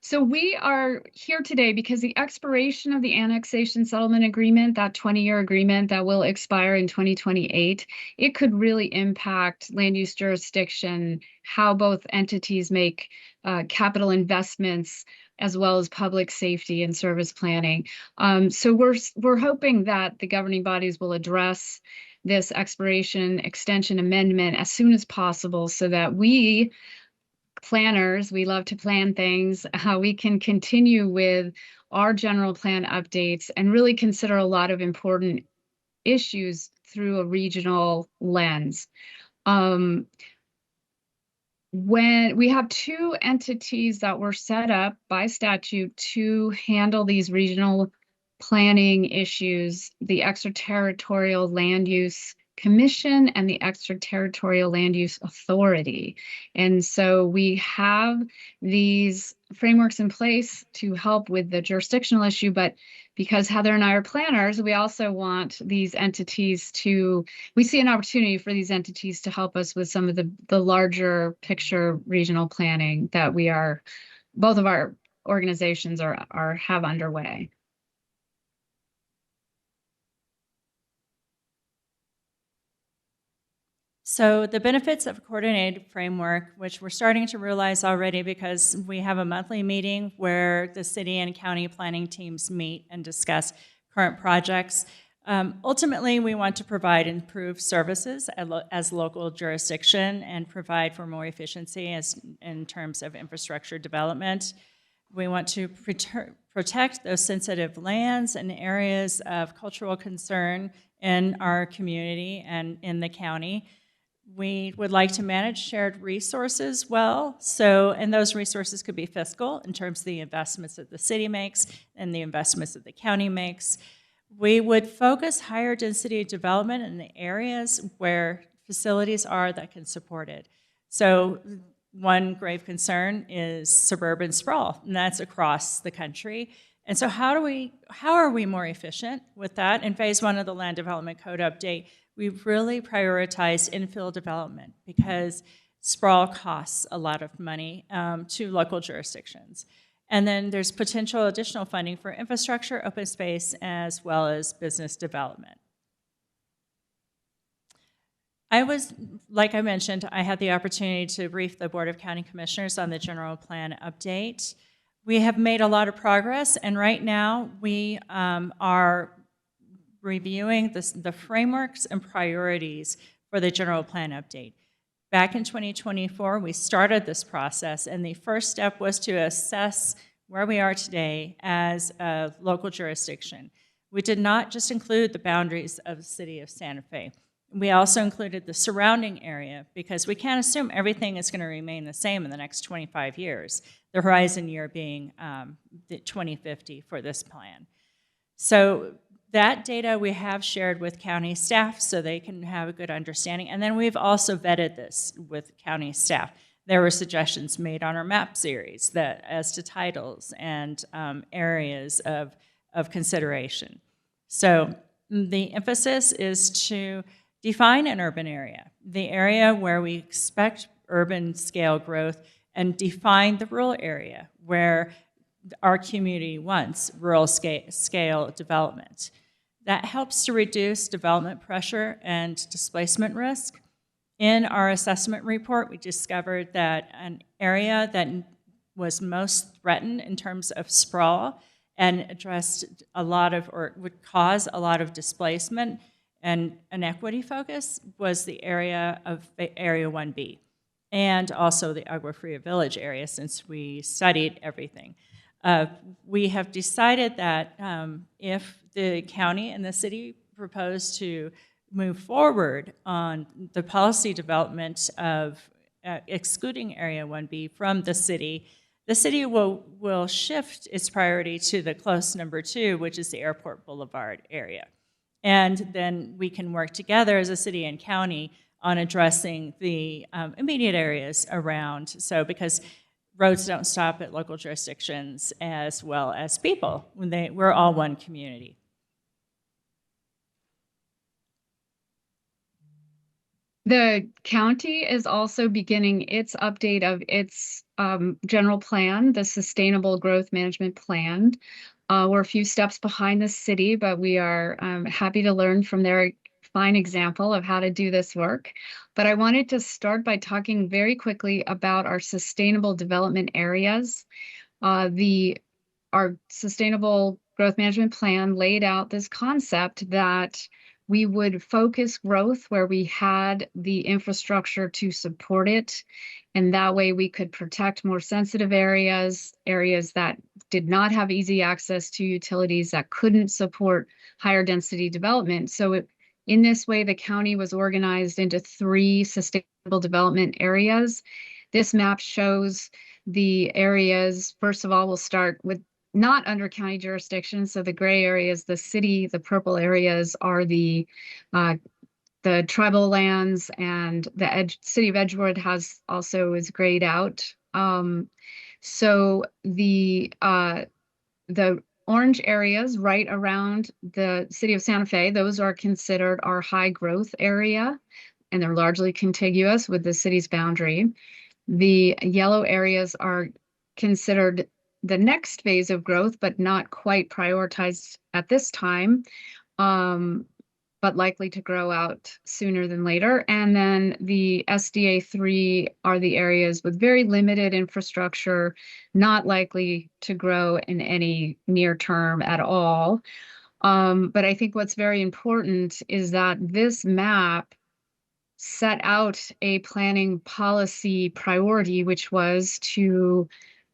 F: So we are here today because the expiration of the annexation settlement agreement, that 20-year agreement that will expire in 2028, it could really impact land use jurisdiction, how both entities make capital investments, as well as public safety and service planning. So we're hoping that the governing bodies will address this expiration extension amendment as soon as possible so that we planners, we love to plan things, we can continue with our general plan updates and really consider a lot of important issues through a regional lens. When we have 2 entities that were set up by statute to handle these regional planning issues, the Extraterritorial Land Use Commission and the Extraterritorial Land Use Authority. And so we have these frameworks in place to help with the jurisdictional issue, but because Heather and I are planners, we also want these entities we see an opportunity for these entities to help us with some of the larger picture regional planning that both of our organizations have underway.
C: So the benefits of a coordinated framework, which we're starting to realize already because we have a monthly meeting where the city and county planning teams meet and discuss current projects. Ultimately, we want to provide improved services as local jurisdiction and provide for more efficiency in terms of infrastructure development. We want to protect those sensitive lands and areas of cultural concern in our community and in the county. We would like to manage shared resources well, and those resources could be fiscal in terms of the investments that the city makes and the investments that the county makes. We would focus higher density development in the areas where facilities are that can support it. So one grave concern is suburban sprawl, and that's across the country. And so how are we more efficient with that? In phase 1 of the Land Development Code update, we really prioritized infill development because sprawl costs a lot of money to local jurisdictions. And then there's potential additional funding for infrastructure, open space, as well as business development. Like I mentioned, I had the opportunity to brief the Board of County Commissioners on the general plan update. We have made a lot of progress, and right now we are reviewing the frameworks and priorities for the general plan update. Back in 2024, we started this process, and the first step was to assess where we are today as a local jurisdiction. We did not just include the boundaries of the city of Santa Fe. We also included the surrounding area because we can't assume everything is going to remain the same in the next 25 years, the horizon year being the 2050 for this plan. So that data we have shared with county staff so they can have a good understanding. And then we've also vetted this with county staff. There were suggestions made on our map series that as to titles and areas of consideration. So the emphasis is to define an urban area, the area where we expect urban scale growth, and define the rural area where our community wants rural scale development. That helps to reduce development pressure and displacement risk. In our assessment report, we discovered that an area that was most threatened in terms of sprawl and addressed a lot of, or would cause a lot of displacement and an equity focus was the area of Area 1B and also the Agua Fria Village area since we studied everything. We have decided that if the county and the city propose to move forward on the policy development of excluding Area 1B from the city will shift its priority to the close number 2, which is the Airport Boulevard area. And then we can work together as a city and county on addressing the immediate areas around. So because roads don't stop at local jurisdictions as well as people. We're all one community.
F: The county is also beginning its update of its general plan, the Sustainable Growth Management Plan. We're a few steps behind the city, but we are happy to learn from their fine example of how to do this work. But I wanted to start by talking very quickly about our sustainable development areas. Our Sustainable Growth Management Plan laid out this concept that we would focus growth where we had the infrastructure to support it. And that way we could protect more sensitive areas, areas that did not have easy access to utilities that couldn't support higher density development. So in this way, the county was organized into 3 sustainable development areas. This map shows the areas. First of all, we'll start with not under county jurisdiction. So the gray areas, the city, the purple areas are the tribal lands, and the city of Edgewood is grayed out. So the orange areas right around the city of Santa Fe, those are considered our high growth area, and they're largely contiguous with the city's boundary. The yellow areas are considered the next phase of growth, but not quite prioritized at this time, but likely to grow out sooner than later. And then the SDA 3 are the areas with very limited infrastructure, not likely to grow in any near term at all. But I think what's very important is that this map set out a planning policy priority, which was to,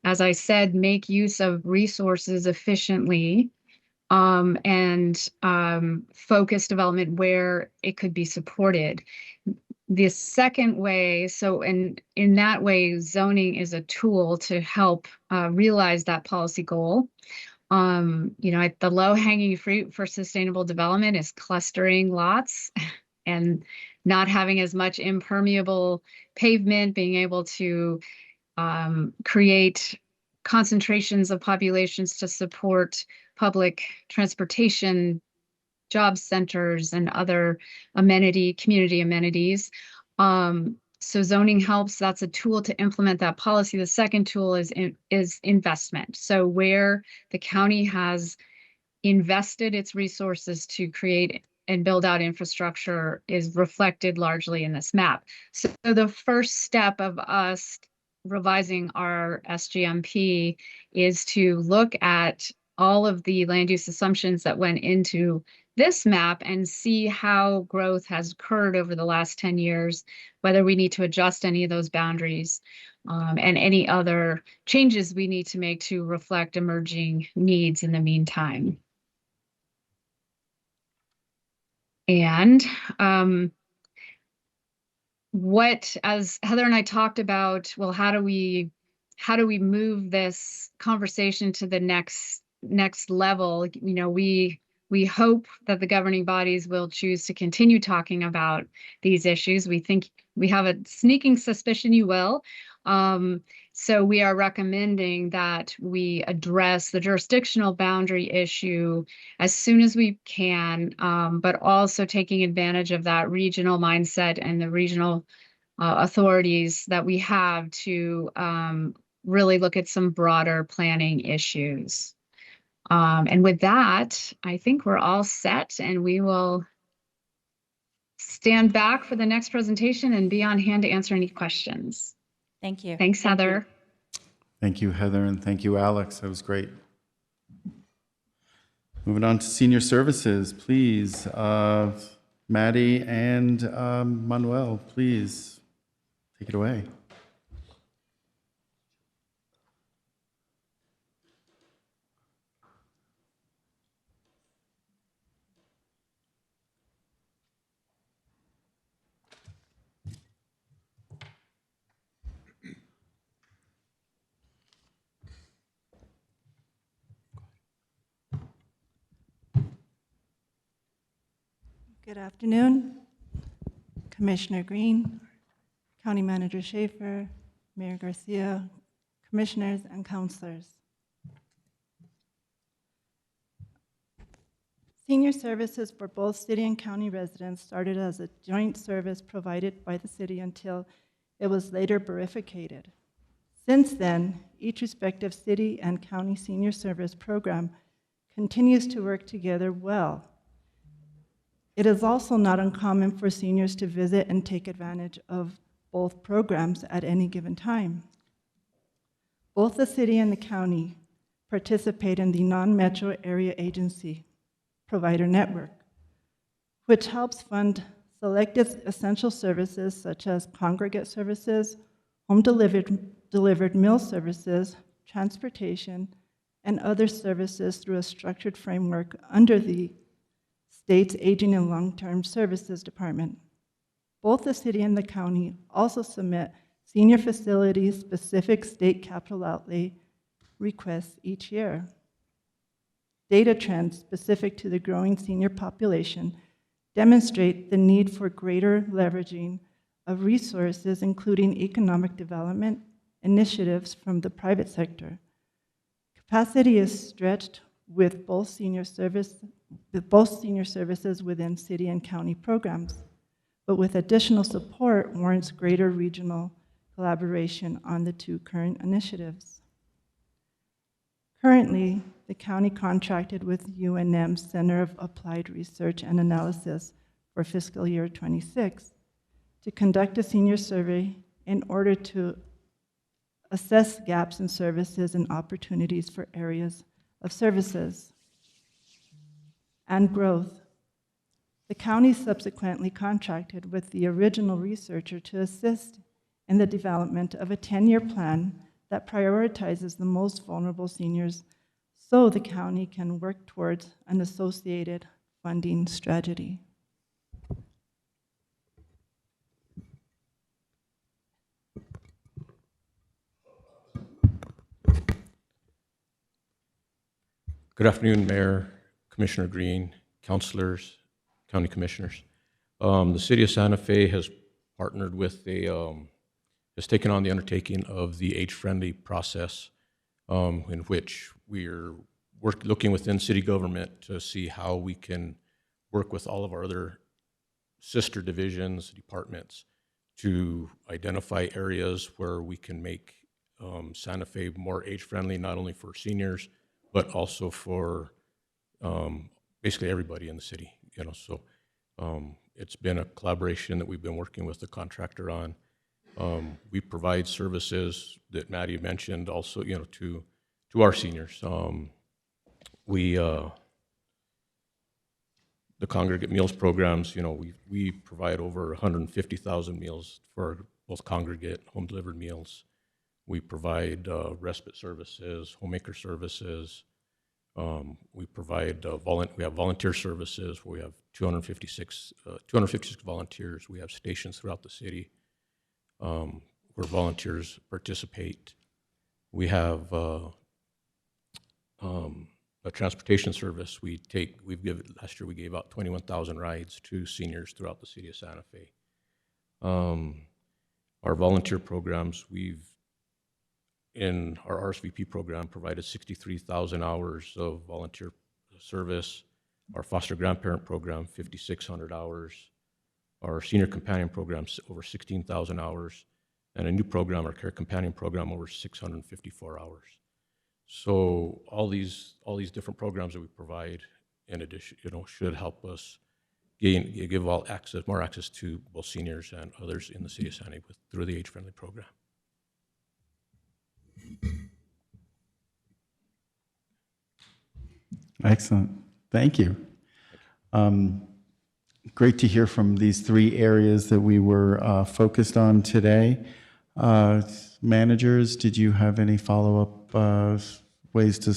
F: as I said, make use of resources efficiently and focus development where it could be supported. The second way, in that way, zoning is a tool to help realize that policy goal. The low-hanging fruit for sustainable development is clustering lots and not having as much impermeable pavement, being able to create concentrations of populations to support public transportation, job centers, and other community amenities. So zoning helps. That's a tool to implement that policy. The second tool is investment. So where the county has invested its resources to create and build out infrastructure is reflected largely in this map. So the first step of us revising our SGMP is to look at all of the land use assumptions that went into this map and see how growth has occurred over the last 10 years, whether we need to adjust any of those boundaries, and any other changes we need to make to reflect emerging needs in the meantime. And as Heather and I talked about, well, how do we move this conversation to the next level? You know, we hope that the governing bodies will choose to continue talking about these issues. We think we have a sneaking suspicion you will. So we are recommending that we address the jurisdictional boundary issue as soon as we can, but also taking advantage of that regional mindset and the regional authorities that we have to really look at some broader planning issues. And with that, I think we're all set, and we will stand back for the next presentation and be on hand to answer any questions.
C: Thank you.
F: Thanks, Heather.
D: Thank you, Heather, and thank you, Alex. That was great. Moving on to senior services, please. Maddie and Manuel, please take it away.
G: Good afternoon, Commissioner Green, County Manager Schaefer, Mayor Garcia, commissioners and councilors. Senior services for both city and county residents started as a joint service provided by the city until it was later bifurcated. Since then, each respective city and county senior service program continues to work together well. It is also not uncommon for seniors to visit and take advantage of both programs at any given time. Both the city and the county participate in the non-metro area agency provider network, which helps fund selected essential services such as congregate services, home delivered meal services, transportation, and other services through a structured framework under the state's Aging and Long-Term Services Department. Both the city and the county also submit senior facilities specific state capital outlay requests each year. Data trends specific to the growing senior population demonstrate the need for greater leveraging of resources, including economic development initiatives from the private sector. Capacity is stretched with both senior services within city and county programs, but with additional support warrants greater regional collaboration on the two current initiatives. Currently, the county contracted with UNM's Center of Applied Research and Analysis for fiscal year 26 to conduct a senior survey in order to assess gaps in services and opportunities for areas of services and growth. The county subsequently contracted with the original researcher to assist in the development of a 10-year plan that prioritizes the most vulnerable seniors so the county can work towards an associated funding strategy.
V: Good afternoon, Mayor, Commissioner Green, councilors, county commissioners. The city of Santa Fe has partnered with has taken on the undertaking of the age-friendly process in which we're looking within city government to see how we can work with all of our other sister divisions, departments, to identify areas where we can make Santa Fe more age-friendly, not only for seniors, but also for basically everybody in the city. So it's been a collaboration that we've been working with the contractor on. We provide services that Maddie mentioned also, to our seniors. The congregate meals programs, we provide over 150,000 meals for both congregate home-delivered meals. We provide respite services, homemaker services. We provide we have volunteer services where we have 256 volunteers. We have stations throughout the city where volunteers participate. We have a transportation service. Last year we gave out 21,000 rides to seniors throughout the city of Santa Fe. Our volunteer programs, in our RSVP program, provided 63,000 hours of volunteer service. Our foster grandparent program, 5,600 hours. Our senior companion program, over 16,000 hours. And a new program, our care companion program, over 654 hours. So all these different programs that we provide, in addition, should help us give more access to both seniors and others in the city of Santa Fe through the age-friendly program.
D: Excellent. Thank you. Great to hear from these three areas that we were focused on today. Managers, did you have any follow-up ways to?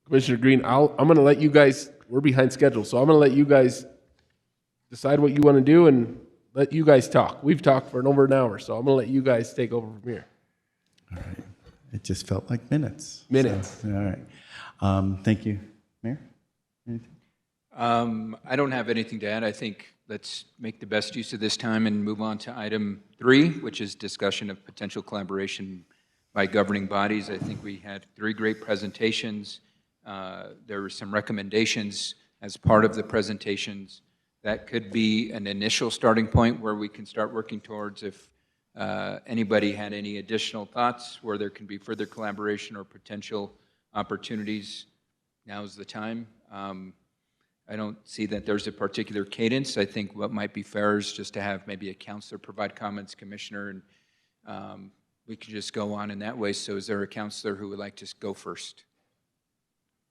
T: Commissioner Green, I'm going to let you guys, we're behind schedule, so I'm going to let you guys decide what you want to do and let you guys talk. We've talked for over an hour, so I'm going to let you guys take over from here.
D: All right. It just felt like minutes.
T: Minutes.
D: So, all right. Thank you. Mayor? Anything?
H: I don't have anything to add. I think let's make the best use of this time and move on to item 3, which is discussion of potential collaboration by governing bodies. I think we had 3 great presentations. There were some recommendations as part of the presentations. That could be an initial starting point where we can start working towards if anybody had any additional thoughts where there can be further collaboration or potential opportunities. Now's the time. I don't see that there's a particular cadence. I think what might be fair is just to have maybe a counselor provide comments, commissioner, and we could just go on in that way. So is there a counselor who would like to go first?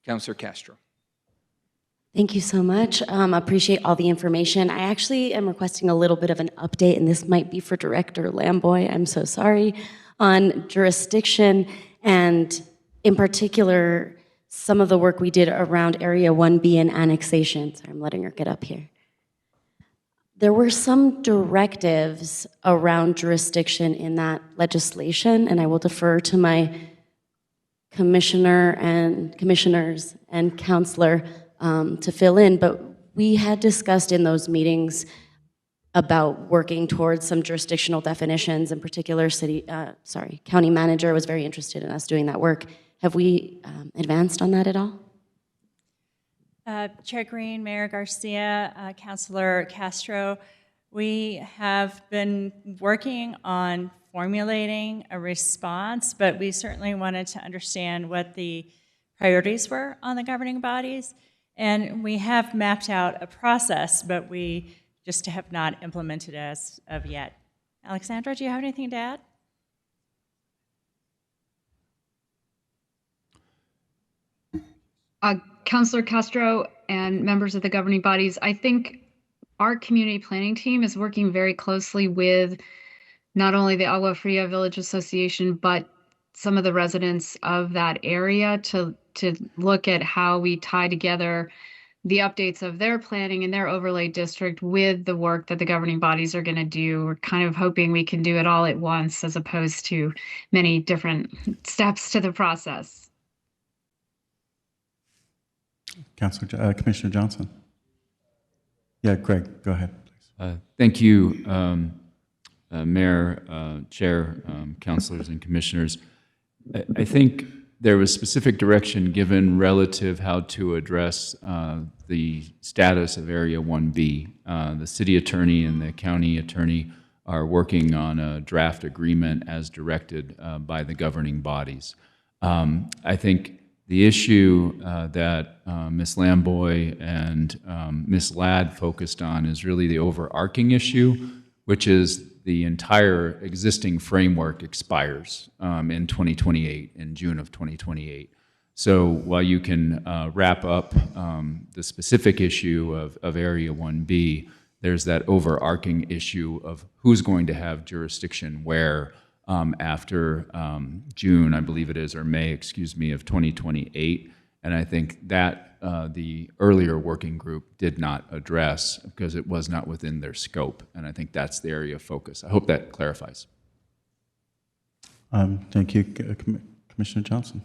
H: Counselor Castro.
I: Thank you so much. Appreciate all the information. I actually am requesting a little bit of an update, and this might be for Director Lamboy, I'm so sorry, on jurisdiction and in particular, some of the work we did around Area 1B and annexation. Sorry, I'm letting her get up here. There were some directives around jurisdiction in that legislation, and I will defer to my commissioners and counselor to fill in, but we had discussed in those meetings about working towards some jurisdictional definitions. In particular, county manager was very interested in us doing that work. Have we advanced on that at all?
C: Chair Green, Mayor Garcia, Councilor Castro, we have been working on formulating a response, but we certainly wanted to understand what the priorities were on the governing bodies. And we have mapped out a process, but we just have not implemented as of yet. Alexandra, do you have anything to add?
F: Councilor Castro and members of the governing bodies, I think our community planning team is working very closely with not only the Agua Fria Village Association, but some of the residents of that area to look at how we tie together the updates of their planning and their overlay district with the work that the governing bodies are going to do. We're kind of hoping we can do it all at once as opposed to many different steps to the process.
D: Commissioner Johnson. Yeah, Greg, go ahead, please.
S: Thank you. Mayor, Chair, councilors, and commissioners. I think there was specific direction given relative how to address the status of Area 1B. The city attorney and the county attorney are working on a draft agreement as directed by the governing bodies. I think the issue that Ms. Lamboy and Ms. Ladd focused on is really the overarching issue, which is the entire existing framework expires in 2028, in June of 2028. So while you can wrap up the specific issue of Area 1B, there's that overarching issue of who's going to have jurisdiction where after June, I believe it is, or May, excuse me, of 2028. And I think that the earlier working group did not address because it was not within their scope. And I think that's the area of focus. I hope that clarifies.
D: Thank you, Commissioner Johnson.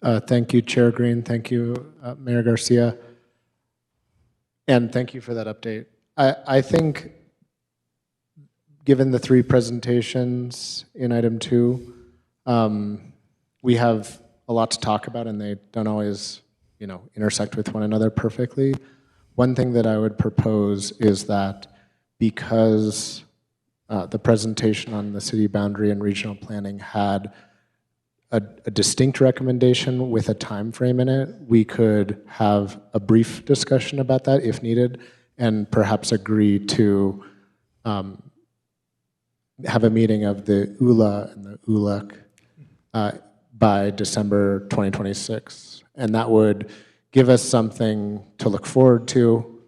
E: Thank you, Chair Green. Thank you, Mayor Garcia. And thank you for that update. I think, given the 3 presentations in item 2, we have a lot to talk about, and they don't always, intersect with one another perfectly. One thing that I would propose is that because the presentation on the city boundary and regional planning had a distinct recommendation with a time frame in it, we could have a brief discussion about that if needed, and perhaps agree to have a meeting of the ULA and the ULUC by December 2026. And that would give us something to look forward to.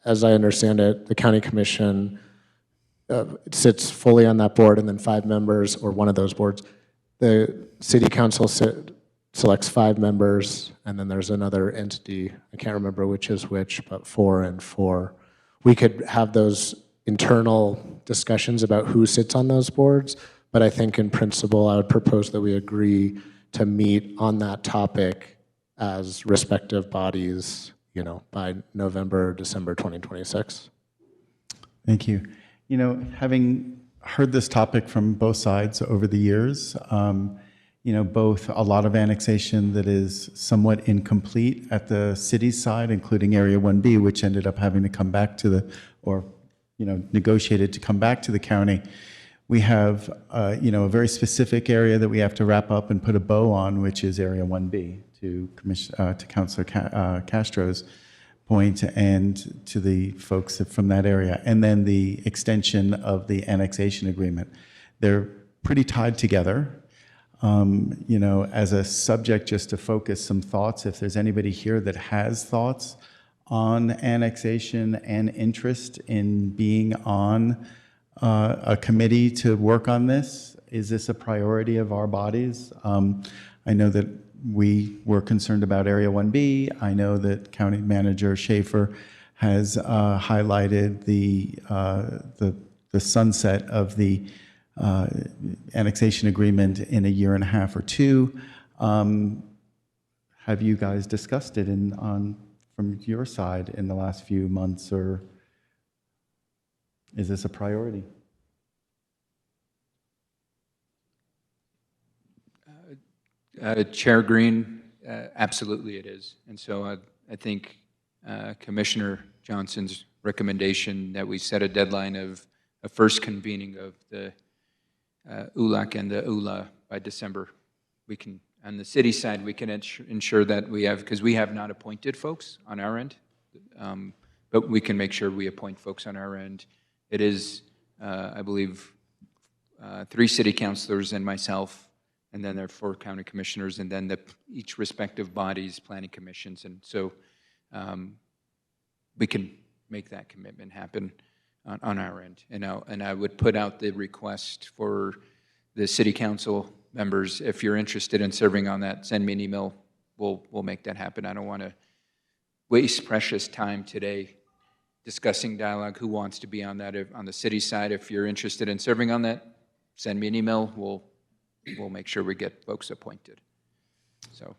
E: As I understand it, the county commission sits fully on that board, and then 5 members, or one of those boards. The city council selects 5 members, and then there's another entity, I can't remember which is which, but 4 and 4. We could have those internal discussions about who sits on those boards, but I think in principle, I would propose that we agree to meet on that topic as respective bodies, by November, December 2026.
D: Thank you. Having heard this topic from both sides over the years, both a lot of annexation that is somewhat incomplete at the city's side, including Area 1B, which ended up having to come back to negotiated to come back to the county. We have, a very specific area that we have to wrap up and put a bow on, which is Area 1B, to Councilor Castro's point and to the folks from that area. And then the extension of the annexation agreement. They're pretty tied together. As a subject, just to focus some thoughts, if there's anybody here that has thoughts on annexation and interest in being on a committee to work on this, is this a priority of our bodies? I know that we were concerned about Area 1B. I know that County Manager Schaefer has highlighted the sunset of the annexation agreement in a year and a half or 2. Have you guys discussed it from your side in the last few months, or is this a priority?
H: Chair Green, absolutely it is. And so I think Commissioner Johnson's recommendation that we set a deadline of a first convening of the ULAC and the ULA by December. We can, on the city side, we can ensure that we have, because we have not appointed folks on our end, but we can make sure we appoint folks on our end. It is, I believe, 3 city councilors and myself, and then there are 4 county commissioners, and then each respective body's planning commissions. And so we can make that commitment happen on our end. And I would put out the request for the city council members. If you're interested in serving on that, send me an email. We'll make that happen. I don't want to waste precious time today discussing dialogue, who wants to be on that on the city side. If you're interested in serving on that, send me an email. We'll make sure we get folks appointed. So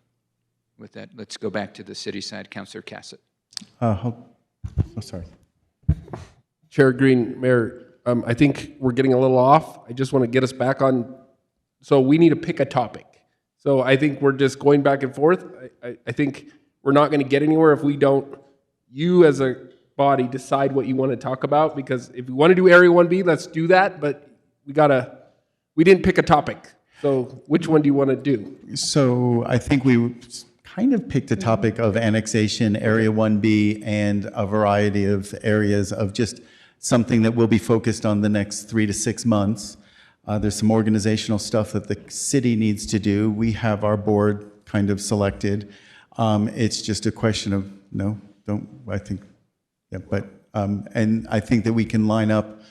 H: with that, let's go back to the city side. Councilor Cassett.
D: Oh, sorry.
T: Chair Green, Mayor, I think we're getting a little off. I just want to get us back on. So we need to pick a topic. So I think we're just going back and forth. I think we're not going to get anywhere if we don't, you as a body, decide what you want to talk about. Because if you want to do Area 1B, let's do that. But we didn't pick a topic. So which one do you want to do?
D: So I think we kind of picked a topic of annexation, Area 1B, and a variety of areas of just something that will be focused on the next 3 to 6 months. There's some organizational stuff that the city needs to do. We have our board kind of selected. It's just a question of, and I think that we can line up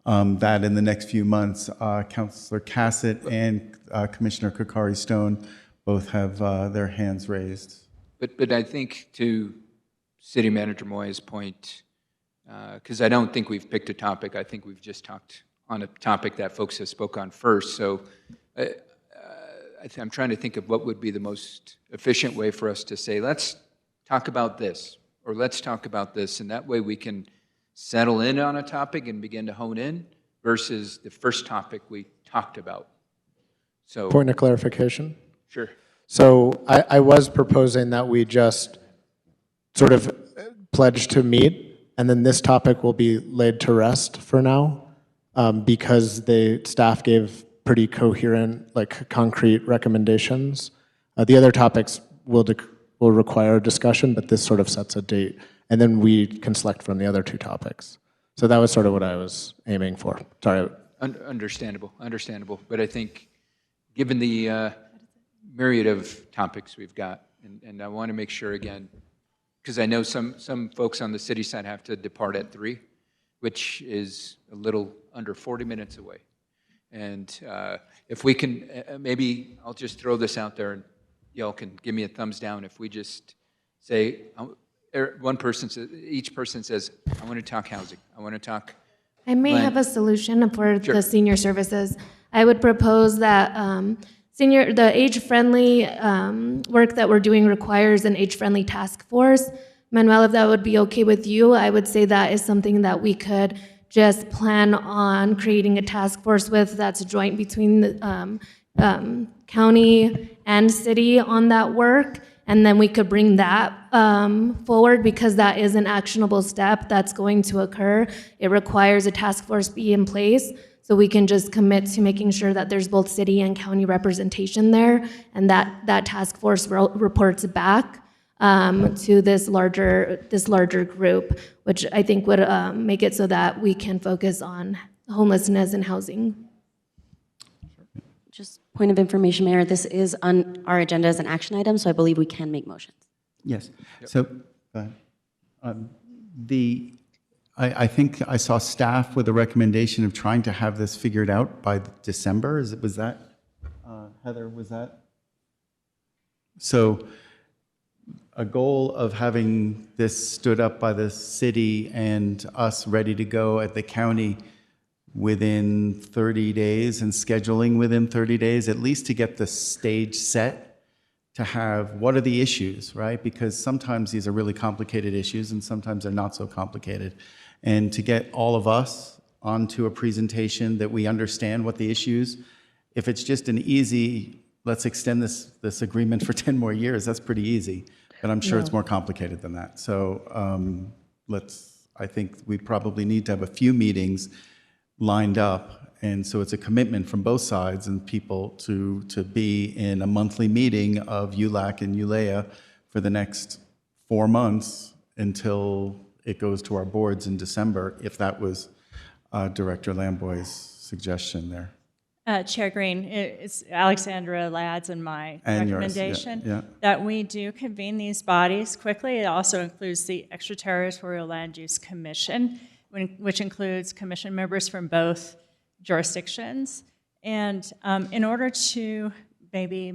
D: that in the next few months. Councillor Cassett and Commissioner Kakari Stone both have their hands raised.
H: But I think to City Manager Moya's point, because I don't think we've picked a topic. I think we've just talked on a topic that folks have spoke on first. So I'm trying to think of what would be the most efficient way for us to say, let's talk about this, or let's talk about this, and that way we can settle in on a topic and begin to hone in versus the first topic we talked about. So
E: Point of clarification.
H: Sure.
E: So I was proposing that we just sort of pledge to meet, and then this topic will be laid to rest for now, because the staff gave pretty coherent, like concrete recommendations. The other topics will require a discussion, but this sort of sets a date, and then we can select from the other two topics. So that was sort of what I was aiming for. Sorry.
H: Understandable. But I think given the myriad of topics we've got, and I want to make sure again, because I know some folks on the city side have to depart at 3, which is a little under 40 minutes away. And if we can, maybe I'll just throw this out there and y'all can give me a thumbs down if we just say, each person says, I want to talk housing, I want to talk
M: I may
H: land.
M: have a solution for
H: Sure.
M: the senior services. I would propose that the age-friendly work that we're doing requires an age-friendly task force. Manuel, if that would be okay with you, I would say that is something that we could just plan on creating a task force with that's joint between the county and city on that work. And then we could bring that forward because that is an actionable step that's going to occur. It requires a task force be in place. So we can just commit to making sure that there's both city and county representation there, and that task force reports back to this larger group, which I think would make it so that we can focus on homelessness and housing.
I: Just point of information, Mayor, this is on our agenda as an action item, so I believe we can make motions.
D: Yes. So I think I saw staff with a recommendation of trying to have this figured out by December. Was that, Heather, was that? So a goal of having this stood up by the city and us ready to go at the county within 30 days and scheduling within 30 days, at least to get the stage set to have what are the issues, right? Because sometimes these are really complicated issues and sometimes they're not so complicated. And to get all of us onto a presentation that we understand what the issues, if it's just an easy, let's extend this agreement for 10 more years, that's pretty easy. But I'm sure it's more complicated than that. So I think we probably need to have a few meetings lined up. And so it's a commitment from both sides and people to be in a monthly meeting of ULAC and ULEA for the next 4 months until it goes to our boards in December, if that was Director Lamboy's suggestion there.
C: Chair Green, it's Alexandra Ladd's and my
D: And yours,
C: recommendation that we do convene these bodies quickly. It also includes the Extraterritorial Land Use Commission, which includes commission members from both jurisdictions. And in order to maybe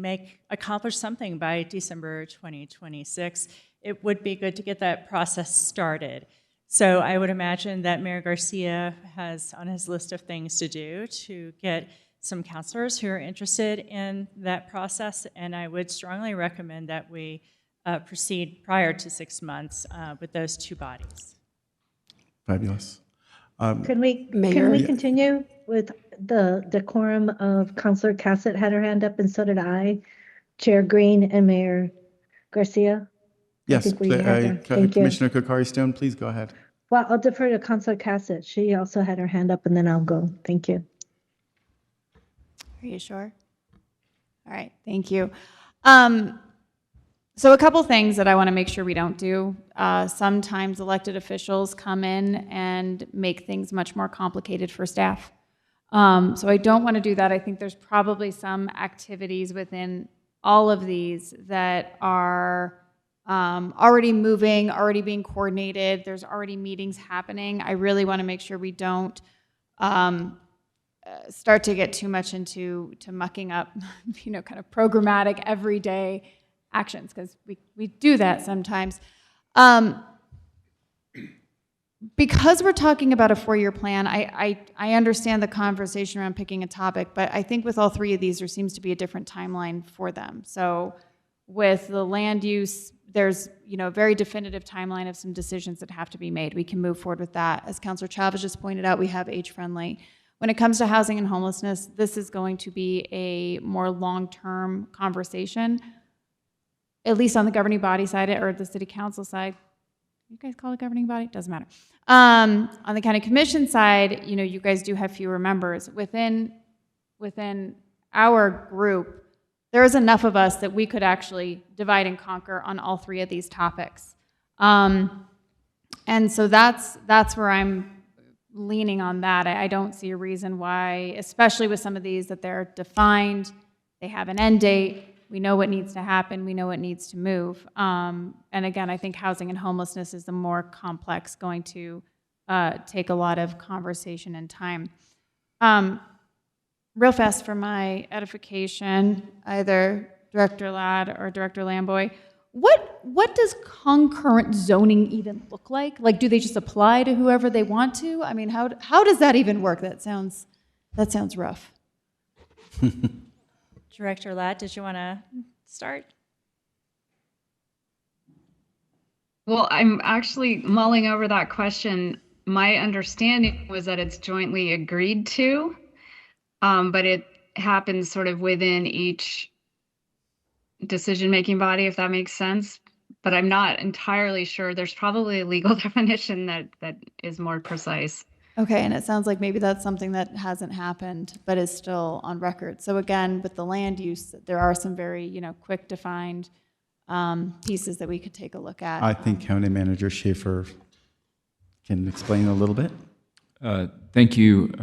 C: accomplish something by December 2026, it would be good to get that process started. So I would imagine that Mayor Garcia has on his list of things to do to get some counselors who are interested in that process, and I would strongly recommend that we proceed prior to 6 months with those two bodies.
D: Fabulous.
A: Can we
R: Mayor?
A: continue with the decorum of Counselor Cassett had her hand up and so did I, Chair Green and Mayor Garcia?
D: Yes,
A: think we had her. Thank you.
D: Commissioner Kokari Stone, please go ahead.
A: Well, I'll defer to Counselor Cassett. She also had her hand up and then I'll go. Thank you.
L: Are you sure? All right, thank you. So a couple things that I want to make sure we don't do. Sometimes elected officials come in and make things much more complicated for staff. So I don't want to do that. I think there's probably some activities within all of these that are already moving, already being coordinated. There's already meetings happening. I really want to make sure we don't start to get too much into mucking up, kind of programmatic everyday actions, because we do that sometimes. Because we're talking about a 4-year plan, I understand the conversation around picking a topic, but I think with all three of these, there seems to be a different timeline for them. So with the land use, there's a very definitive timeline of some decisions that have to be made. We can move forward with that. As Councilor Chavez just pointed out, we have age-friendly. When it comes to housing and homelessness, this is going to be a more long-term conversation, at least on the governing body side or the city council side. You guys call it governing body? Doesn't matter. On the county commission side, you guys do have fewer members. Within our group, there is enough of us that we could actually divide and conquer on all three of these topics. And so that's where I'm leaning on that. I don't see a reason why, especially with some of these, that they're defined, they have an end date, we know what needs to happen, we know what needs to move. And again, I think housing and homelessness is the more complex, going to take a lot of conversation and time. Real fast for my edification, either Director Ladd or Director Lamboy, what does concurrent zoning even look like? Like, do they just apply to whoever they want to? I mean, how does that even work? That sounds rough.
C: Director Ladd, did you want to start?
F: Well, I'm actually mulling over that question. My understanding was that it's jointly agreed to, but it happens sort of within each decision-making body, if that makes sense. But I'm not entirely sure. There's probably a legal definition that is more precise.
L: Okay, and it sounds like maybe that's something that hasn't happened, but is still on record. So again, with the land use, there are some very, quick defined pieces that we could take a look at.
D: I think County Manager Schaefer can explain a little bit.
S: Thank you,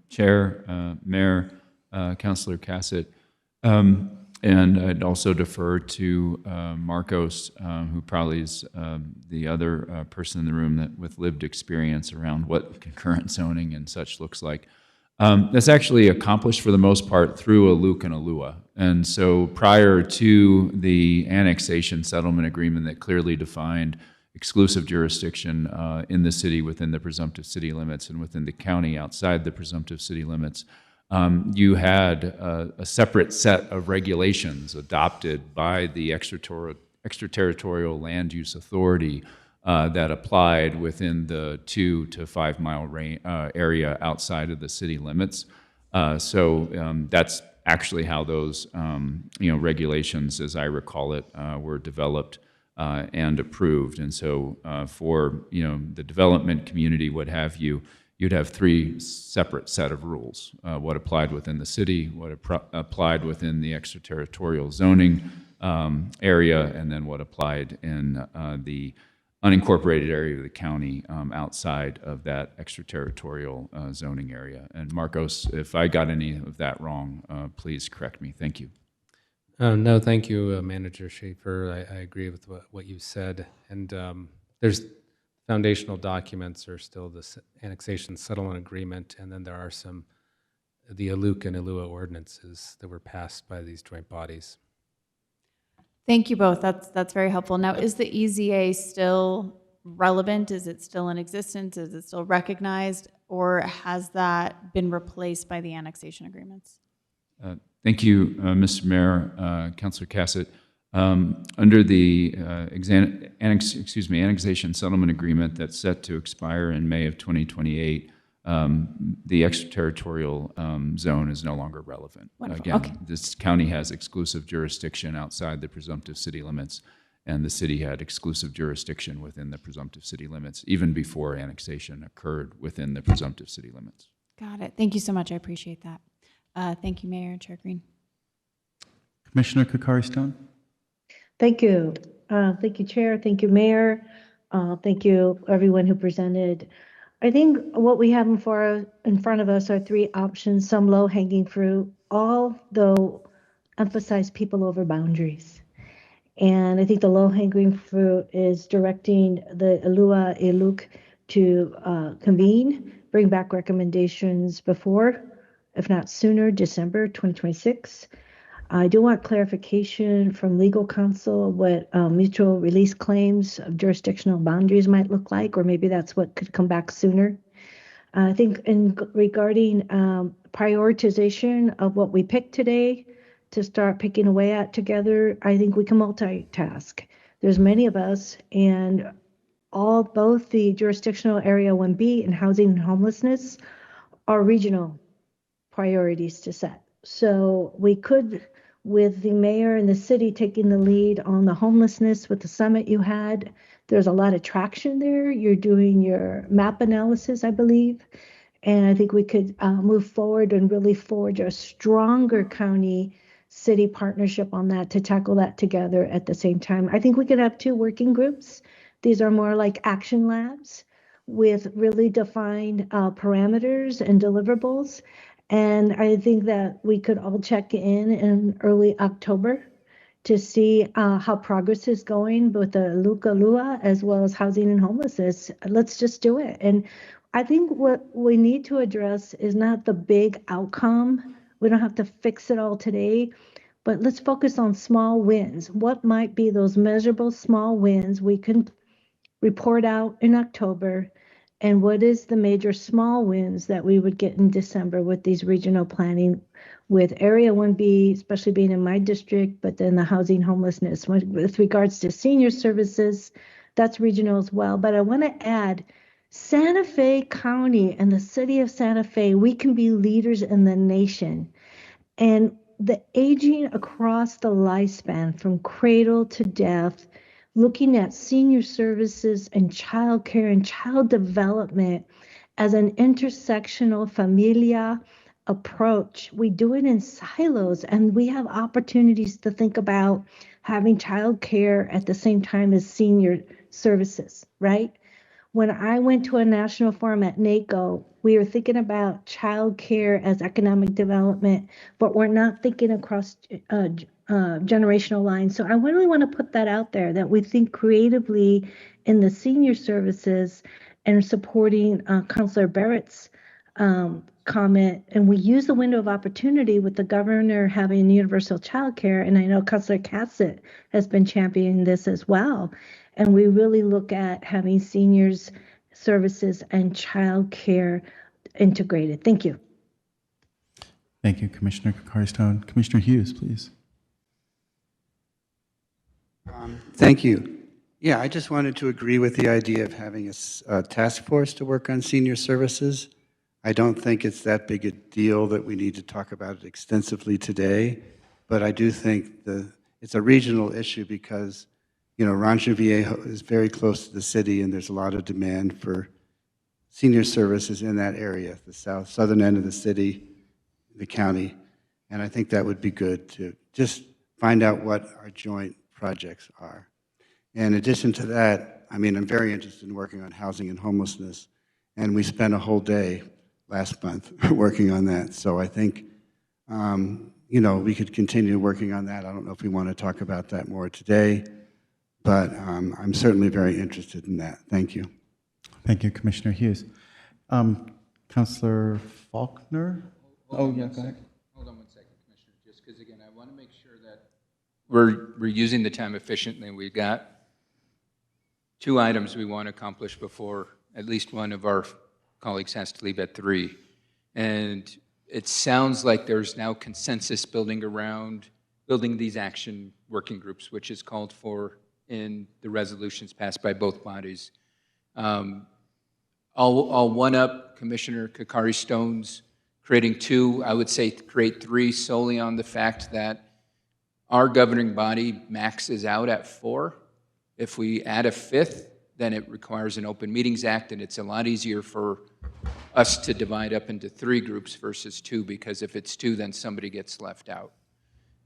S: Chair, Mayor, Councilor Cassett. And I'd also defer to Marcos, who probably is the other person in the room with lived experience around what concurrent zoning and such looks like. That's actually accomplished for the most part through a LUC and a LUA. And so prior to the annexation settlement agreement that clearly defined exclusive jurisdiction in the city within the presumptive city limits and within the county outside the presumptive city limits, you had a separate set of regulations adopted by the extraterritorial land use authority that applied within the 2 to 5 mile area outside of the city limits. So that's actually how those regulations, as I recall it, were developed and approved. And so for the development community, what have you, you'd have 3 separate set of rules: what applied within the city, what applied within the extraterritorial zoning area, and then what applied in the unincorporated area of the county outside of that extraterritorial zoning area. And Marcos, if I got any of that wrong, please correct me. Thank you.
J: No, thank you, Manager Schaefer. I agree with what you said. And there's foundational documents are still the annexation settlement agreement, and then there are the ALUC and ALUA ordinances that were passed by these joint bodies.
L: Thank you both. That's very helpful. Now, is the EZA still relevant? Is it still in existence? Is it still recognized? Or has that been replaced by the annexation agreements?
S: Thank you, Mr. Mayor, Councilor Cassett. Under the annexation settlement agreement that's set to expire in May of 2028, the extraterritorial zone is no longer relevant.
B: Wonderful.
S: Again,
B: Okay.
S: this county has exclusive jurisdiction outside the presumptive city limits, and the city had exclusive jurisdiction within the presumptive city limits, even before annexation occurred within the presumptive city limits.
L: Got it. Thank you so much. I appreciate that. Thank you, Mayor and Chair Green.
D: Commissioner Kokari-Stone?
A: Thank you. Thank you, Chair. Thank you, Mayor. Thank you, everyone who presented. I think what we have in front of us are three options, some low-hanging fruit, all though emphasize people over boundaries. And I think the low-hanging fruit is directing the Elua Eluk to convene, bring back recommendations before, if not sooner, December 2026. I do want clarification from legal counsel what mutual release claims of jurisdictional boundaries might look like, or maybe that's what could come back sooner. I think regarding prioritization of what we picked today to start picking away at together, I think we can multitask. There's many of us, and both the jurisdictional area 1B and housing and homelessness are regional priorities to set. So we could, with the mayor and the city taking the lead on the homelessness with the summit you had, there's a lot of traction there. You're doing your map analysis, I believe. And I think we could move forward and really forge a stronger county-city partnership on that to tackle that together at the same time. I think we could have two working groups. These are more like action labs with really defined parameters and deliverables. And I think that we could all check in early October to see how progress is going with the Lukalua as well as housing and homelessness. Let's just do it. And I think what we need to address is not the big outcome. We don't have to fix it all today, but let's focus on small wins. What might be those measurable small wins we can report out in October? And what is the major small wins that we would get in December with these regional planning with Area 1B, especially being in my district, but then the housing homelessness. With regards to senior services, that's regional as well. But I want to add Santa Fe County and the city of Santa Fe, we can be leaders in the nation. And the aging across the lifespan from cradle to death, looking at senior services and childcare and child development as an intersectional familia approach. We do it in silos, and we have opportunities to think about having childcare at the same time as senior services, right? When I went to a national forum at NACO, we were thinking about childcare as economic development, but we're not thinking across generational lines. So I really want to put that out there, that we think creatively in the senior services and supporting Councilor Barrett's comment. And we use the window of opportunity with the governor having universal childcare. And I know Councilor Cassett has been championing this as well. And we really look at having seniors services and childcare integrated. Thank you.
D: Thank you, Commissioner Kokari-Stone. Commissioner Hughes, please.
K: Thank you. Yeah, I just wanted to agree with the idea of having a task force to work on senior services. I don't think it's that big a deal that we need to talk about it extensively today, but I do think it's a regional issue because, you know, Rancho Viejo is very close to the city and there's a lot of demand for senior services in that area, the southern end of the city, the county, and I think that would be good to just find out what our joint projects are. In addition to that, I mean, I'm very interested in working on housing and homelessness, and we spent a whole day last month working on that. So I think, you know, we could continue working on that. I don't know if we want to talk about that more today, but I'm certainly very interested in that. Thank you.
D: Thank you, Commissioner Hughes. Councilor Faulkner? Oh, yeah, go ahead.
H: Hold on one second, Commissioner, just because, again, I want to make sure that we're using the time efficiently. We've got 2 items we want to accomplish before at least one of our colleagues has to leave at 3. And it sounds like there's now consensus building around building these action working groups, which is called for in the resolutions passed by both bodies. I'll one-up Commissioner Kakari Stone's creating two. I would say create three solely on the fact that our governing body maxes out at 4. If we add a 5th, then it requires an Open Meetings Act, and it's a lot easier for us to divide up into 3 groups versus 2, because if it's 2, then somebody gets left out.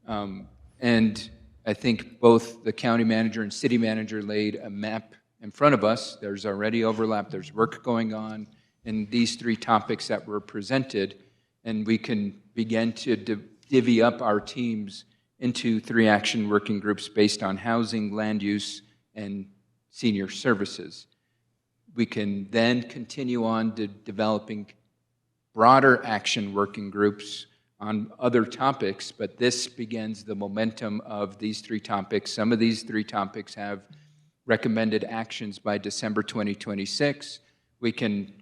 H: And I think both the county manager and city manager laid a map in front of us. There's already overlap. There's work going on in these 3 topics that were presented, and we can begin to divvy up our teams into 3 action working groups based on housing, land use, and senior services. We can then continue on to developing broader action working groups on other topics, but this begins the momentum of these 3 topics. Some of these 3 topics have recommended actions by December 2026. We can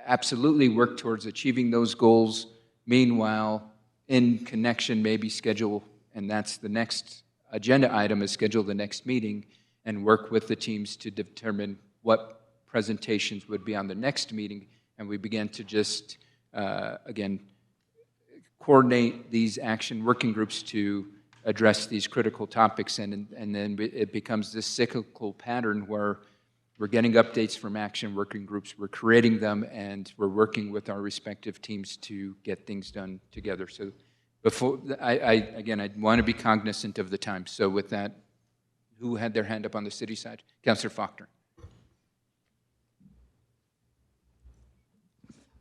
H: absolutely work towards achieving those goals. Meanwhile, in connection, maybe schedule, and that's the next agenda item, is schedule the next meeting and work with the teams to determine what presentations would be on the next meeting, and we begin to just, again, coordinate these action working groups to address these critical topics, and then it becomes this cyclical pattern where we're getting updates from action working groups, we're creating them, and we're working with our respective teams to get things done together. So before, again, I want to be cognizant of the time. So with that, who had their hand up on the city side? Councillor Faulkner.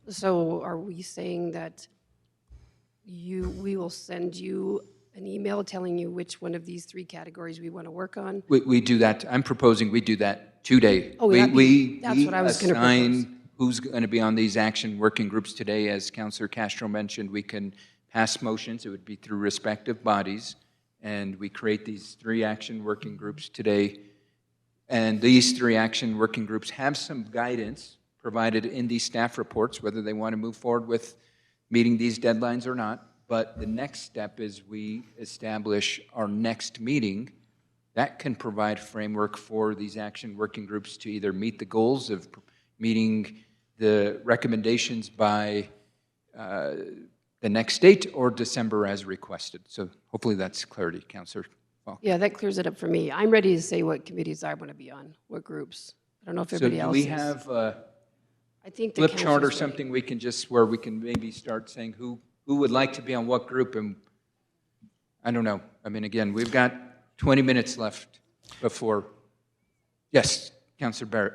R: So are we saying that we will send you an email telling you which one of these 3 categories we want to work on?
H: We do that. I'm proposing we do that today.
R: Oh, that's what I was going to propose.
H: Assign who's going to be on these action working groups today. As Councillor Castro mentioned, we can pass motions. It would be through respective bodies, and we create these 3 action working groups today. And these 3 action working groups have some guidance provided in these staff reports, whether they want to move forward with meeting these deadlines or not. But the next step is we establish our next meeting. That can provide framework for these action working groups to either meet the goals of meeting the recommendations by the next date or December as requested. So hopefully that's clarity, Councillor Faulkner.
R: Yeah, that clears it up for me. I'm ready to say what committees I want to be on, what groups. I don't know if everybody else is.
H: So do we have
R: I think the
H: flip chart or
R: council's ready.
H: something we can just, where we can maybe start saying who would like to be on what group? And I don't know. I mean, again, we've got 20 minutes left before. Yes, Councillor Barrett.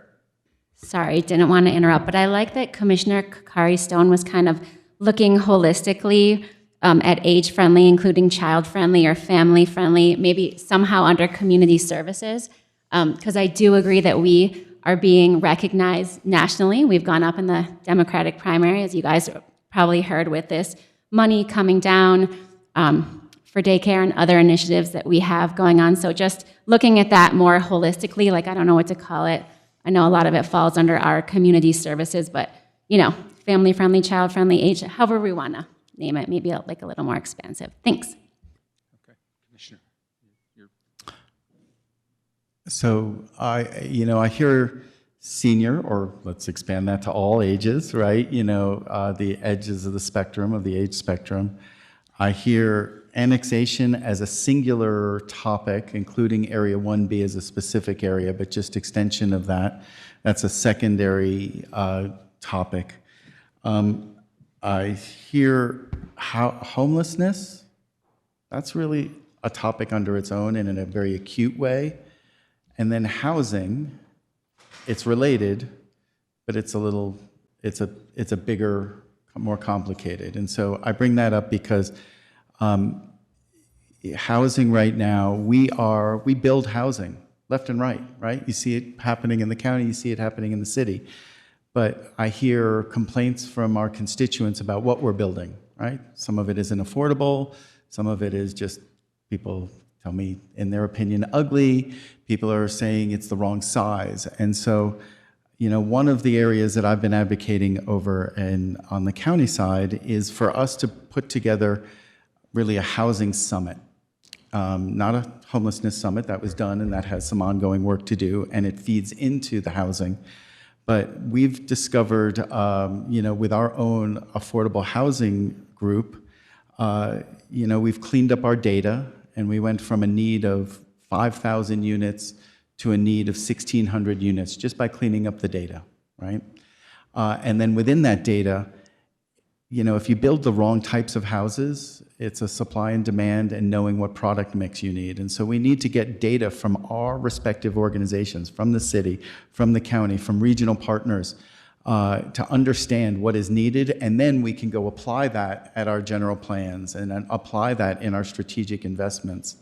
N: Sorry, didn't want to interrupt, but I like that Commissioner Kakari Stone was kind of looking holistically at age-friendly, including child-friendly or family-friendly, maybe somehow under community services, because I do agree that we are being recognized nationally. We've gone up in the Democratic primary, as you guys probably heard, with this money coming down for daycare and other initiatives that we have going on. So just looking at that more holistically, like I don't know what to call it. I know a lot of it falls under our community services, but you know, family-friendly, child-friendly, age, however we want to name it, maybe like a little more expansive. Thanks.
H: Okay, Commissioner.
D: So I hear senior, or let's expand that to all ages, right? The edges of the spectrum, of the age spectrum. I hear annexation as a singular topic, including Area 1B as a specific area, but just extension of that. That's a secondary topic. I hear homelessness. That's really a topic under its own and in a very acute way. And then housing, it's related, but it's a bigger, more complicated. And so I bring that up because housing right now, we build housing left and right? You see it happening in the county, you see it happening in the city. But I hear complaints from our constituents about what we're building, right? Some of it isn't affordable, some of it is just people tell me, in their opinion, ugly. People are saying it's the wrong size. And so, one of the areas that I've been advocating over on the county side is for us to put together really a housing summit. not a homelessness summit. That was done, and that has some ongoing work to do, and it feeds into the housing. But we've discovered, with our own affordable housing group, we've cleaned up our data, and we went from a need of 5,000 units to a need of 1,600 units just by cleaning up the data, right? And then within that data, if you build the wrong types of houses, it's a supply and demand and knowing what product mix you need. And so we need to get data from our respective organizations, from the city, from the county, from regional partners, to understand what is needed, and then we can go apply that at our general plans and then apply that in our strategic investments.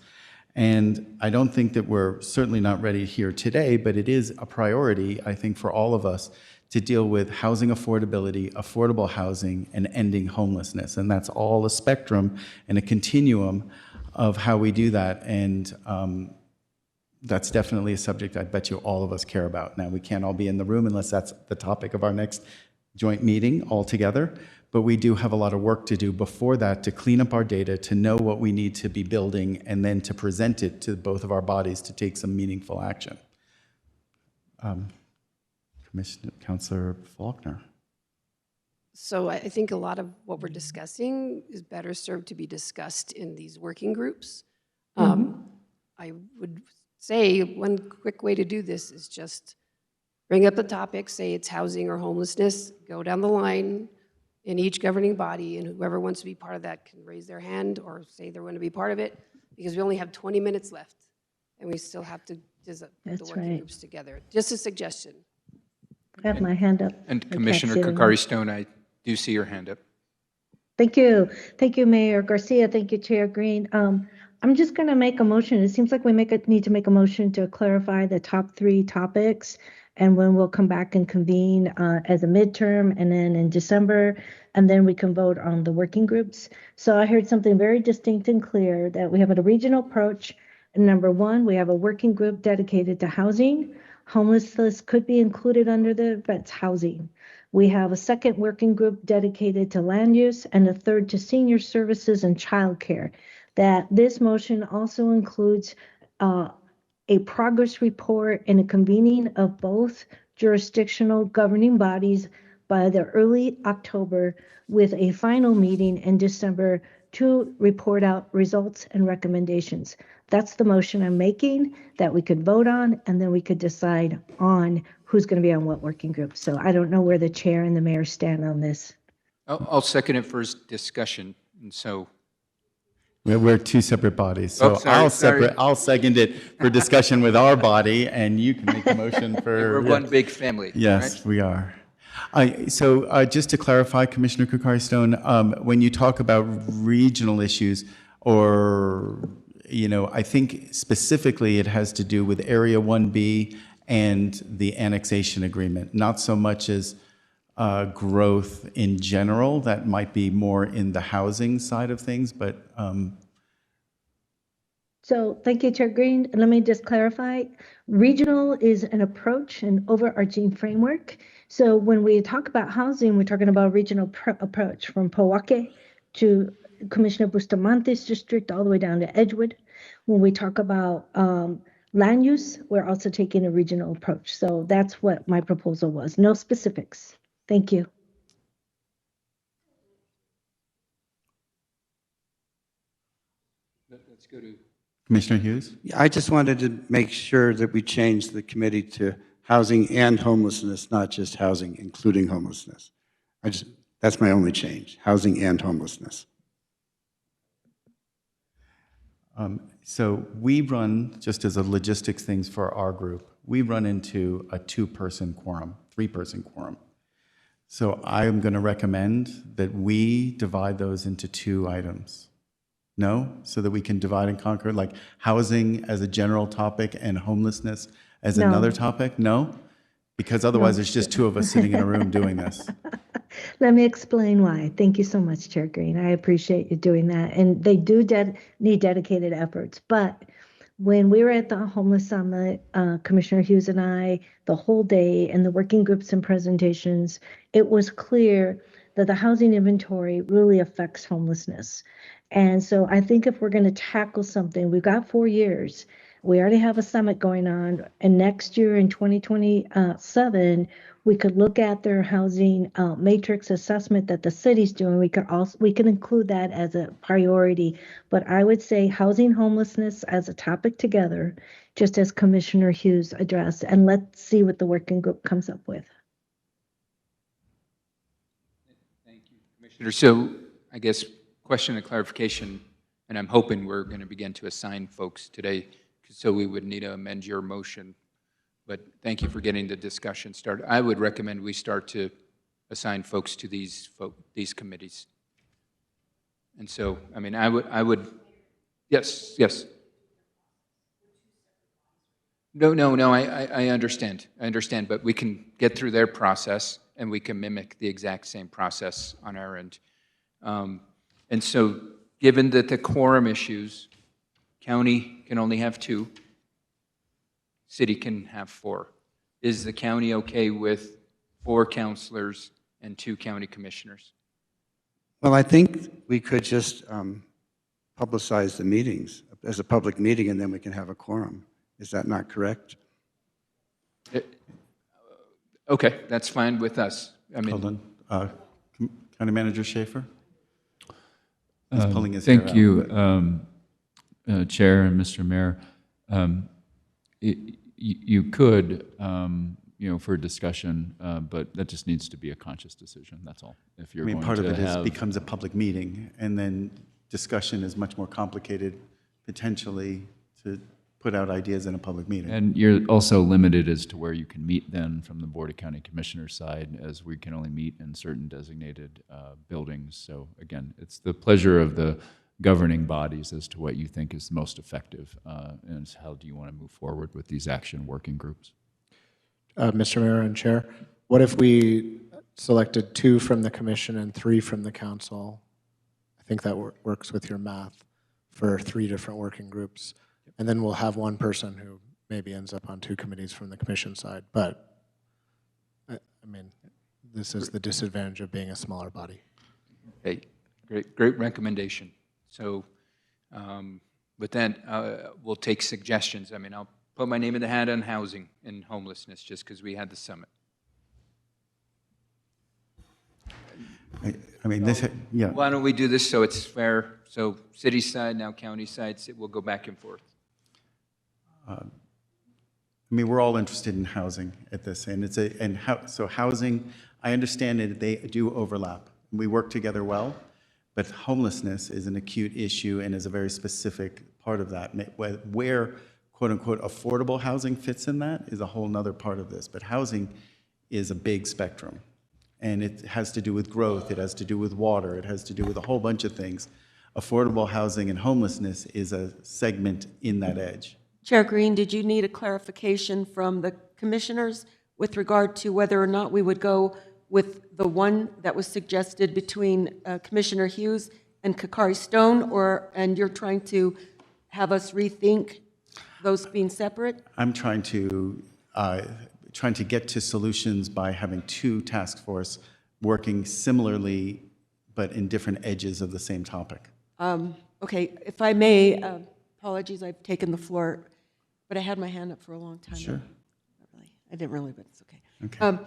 D: And I don't think that we're certainly not ready here today, but it is a priority, I think, for all of us to deal with housing affordability, affordable housing, and ending homelessness. And that's all a spectrum and a continuum of how we do that. And that's definitely a subject I bet you all of us care about. Now, we can't all be in the room unless that's the topic of our next joint meeting altogether, but we do have a lot of work to do before that to clean up our data, to know what we need to be building, and then to present it to both of our bodies to take some meaningful action. Councilor Faulkner.
R: So I think a lot of what we're discussing is better served to be discussed in these working groups. I would say one quick way to do this is just bring up the topic, say it's housing or homelessness, go down the line in each governing body, and whoever wants to be part of that can raise their hand or say they're going to be part of it, because we only have 20 minutes left, and we still have to put the working groups together. Just a suggestion.
A: I have my hand up.
H: And
A: I can't
H: Commissioner
A: see it anymore.
H: Kokari Stone, I do see your hand up.
A: Thank you. Thank you, Mayor Garcia. Thank you, Chair Green. I'm just going to make a motion. It seems like we need to make a motion to clarify the top 3 topics, and when we'll come back and convene as a midterm, and then in December, and then we can vote on the working groups. So I heard something very distinct and clear, that we have a regional approach. And number 1, we have a working group dedicated to housing. Homelessness could be included under that's housing. We have a second working group dedicated to land use, and a third to senior services and childcare. That this motion also includes a progress report and a convening of both jurisdictional governing bodies by the early October, with a final meeting in December to report out results and recommendations. That's the motion I'm making, that we could vote on, and then we could decide on who's going to be on what working group. So I don't know where the chair and the mayor stand on this.
H: I'll second it for discussion, and so.
D: We're 2 separate bodies, so
H: sorry.
D: I'll second it for discussion with our body, and you can make a motion for.
H: We're one big family.
D: Yes,
H: right?
D: we are. So just to clarify, Commissioner Kokari Stone, when you talk about regional issues, or I think specifically it has to do with Area 1B and the annexation agreement, not so much as growth in general. That might be more in the housing side of things, but.
A: So thank you, Chair Green. Let me just clarify. Regional is an approach, an overarching framework. So when we talk about housing, we're talking about a regional approach from Pojoaque to Commissioner Bustamante's district all the way down to Edgewood. When we talk about land use, we're also taking a regional approach. So that's what my proposal was. No specifics. Thank you.
H: Let's go to
D: Commissioner Hughes?
K: Yeah, I just wanted to make sure that we change the committee to housing and homelessness, not just housing, including homelessness. That's my only change, housing and homelessness.
D: So we run, just as a logistics things for our group, we run into a 2-person quorum, 3-person quorum. So I'm going to recommend that we divide those into 2 items. No? So that we can divide and conquer, like housing as a general topic and homelessness as another topic? No? Because otherwise there's just 2 of us sitting in a room doing this.
A: Let me explain why. Thank you so much, Chair Green. I appreciate you doing that. And they do need dedicated efforts. But when we were at the Homeless Summit, Commissioner Hughes and I, the whole day, and the working groups and presentations, it was clear that the housing inventory really affects homelessness. And so I think if we're going to tackle something, we've got 4 years. We already have a summit going on, and next year in 2027, we could look at their housing matrix assessment that the city's doing. We can include that as a priority. But I would say housing homelessness as a topic together, just as Commissioner Hughes addressed, and let's see what the working group comes up with.
H: Commissioner, so I guess question and clarification, and I'm hoping we're going to begin to assign folks today, so we would need to amend your motion. But thank you for getting the discussion started. I would recommend we start to assign folks to these committees. And so, I mean, I would, yes. No, I understand. But we can get through their process, and we can mimic the exact same process on our end. And so, given that the quorum issues, county can only have 2, city can have 4. Is the county okay with 4 counselors and 2 county commissioners?
K: Well, I think we could just publicize the meetings as a public meeting, and then we can have a quorum. Is that not correct?
H: Okay, that's fine with us. I mean,
D: Hold on. County Manager Schaefer? He's pulling his hair
S: Thank
D: out.
S: you, Chair and Mr. Mayor. You could, for discussion, but that just needs to be a conscious decision, that's all. If you're going
D: part of
S: to
D: it is
S: have-
D: becomes a public meeting, and then discussion is much more complicated, potentially, to put out ideas in a public meeting.
S: And you're also limited as to where you can meet then from the Board of County Commissioners side, as we can only meet in certain designated buildings. So again, it's the pleasure of the governing bodies as to what you think is most effective, and how do you want to move forward with these action working groups.
E: Mr. Mayor and Chair, what if we selected 2 from the commission and 3 from the council? I think that works with your math for 3 different working groups. And then we'll have 1 person who maybe ends up on 2 committees from the commission side. But, I mean, this is the disadvantage of being a smaller body.
H: hey, great recommendation. So with that, we'll take suggestions. I mean, I'll put my name in the hat on housing and homelessness just because we had the summit.
D: I mean, this, yeah.
H: Why don't we do this so it's fair? So city side, now county side, we'll go back and forth.
D: I mean, we're all interested in housing at this, and so housing, I understand that they do overlap. We work together well, but homelessness is an acute issue and is a very specific part of that. Where quote unquote affordable housing fits in that is a whole nother part of this, but housing is a big spectrum. And it has to do with growth, it has to do with water, it has to do with a whole bunch of things. Affordable housing and homelessness is a segment in that edge.
O: Chair Green, did you need a clarification from the commissioners with regard to whether or not we would go with the one that was suggested between Commissioner Hughes and Kakari Stone, and you're trying to have us rethink those being separate?
D: I'm trying to get to solutions by having 2 task force working similarly, but in different edges of the same topic.
O: Okay, if I may, apologies, I've taken the floor, but I had my hand up for a long time.
D: Sure.
O: Not really. I didn't really, but it's okay.
D: Okay.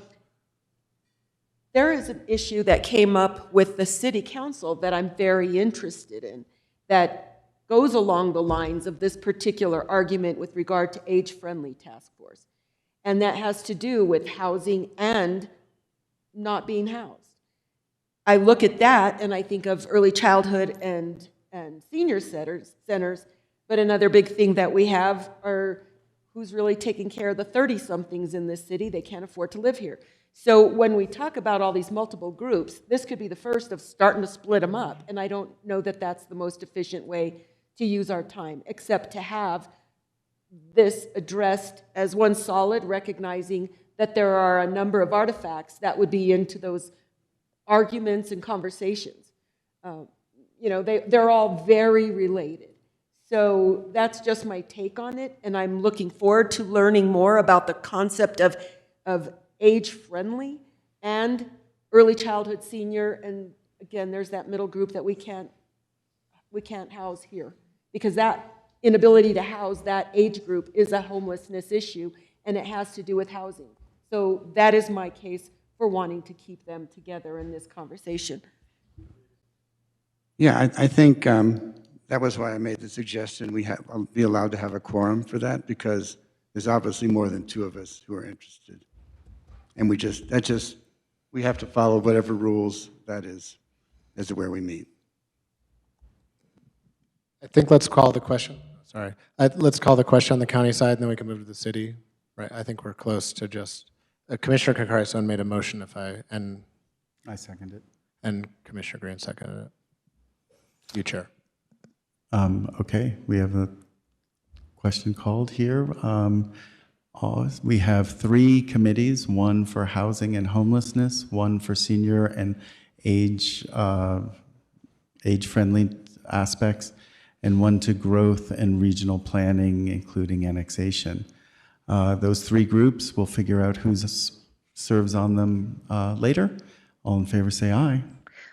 O: There is an issue that came up with the city council that I'm very interested in, that goes along the lines of this particular argument with regard to age-friendly task force. And that has to do with housing and not being housed. I look at that and I think of early childhood and senior centers, but another big thing that we have are who's really taking care of the 30-somethings in this city. They can't afford to live here. So when we talk about all these multiple groups, this could be the first of starting to split them up, and I don't know that that's the most efficient way to use our time, except to have this addressed as one solid, recognizing that there are a number of artifacts that would be into those arguments and conversations. They're all very related. So that's just my take on it, and I'm looking forward to learning more about the concept of age-friendly and early childhood senior, and again, there's that middle group that we can't we can't house here. Because that inability to house that age group is a homelessness issue, and it has to do with housing. So that is my case for wanting to keep them together in this conversation.
K: Yeah, I think that was why I made the suggestion I'll be allowed to have a quorum for that, because there's obviously more than two of us who are interested. And we have to follow whatever rules that is as to where we meet.
E: I think let's call the question. Sorry. Let's call the question on the county side, and then we can move to the city. Right. I think we're close to just, Commissioner Kakaristan made a motion and
D: I second it.
E: And Commissioner Green seconded it. You, Chair.
D: Okay, we have a question called here. We have 3 committees, one for housing and homelessness, one for senior and age-friendly aspects, and one to growth and regional planning, including annexation. Those 3 groups, we'll figure out who serves on them later. All in favor, say aye.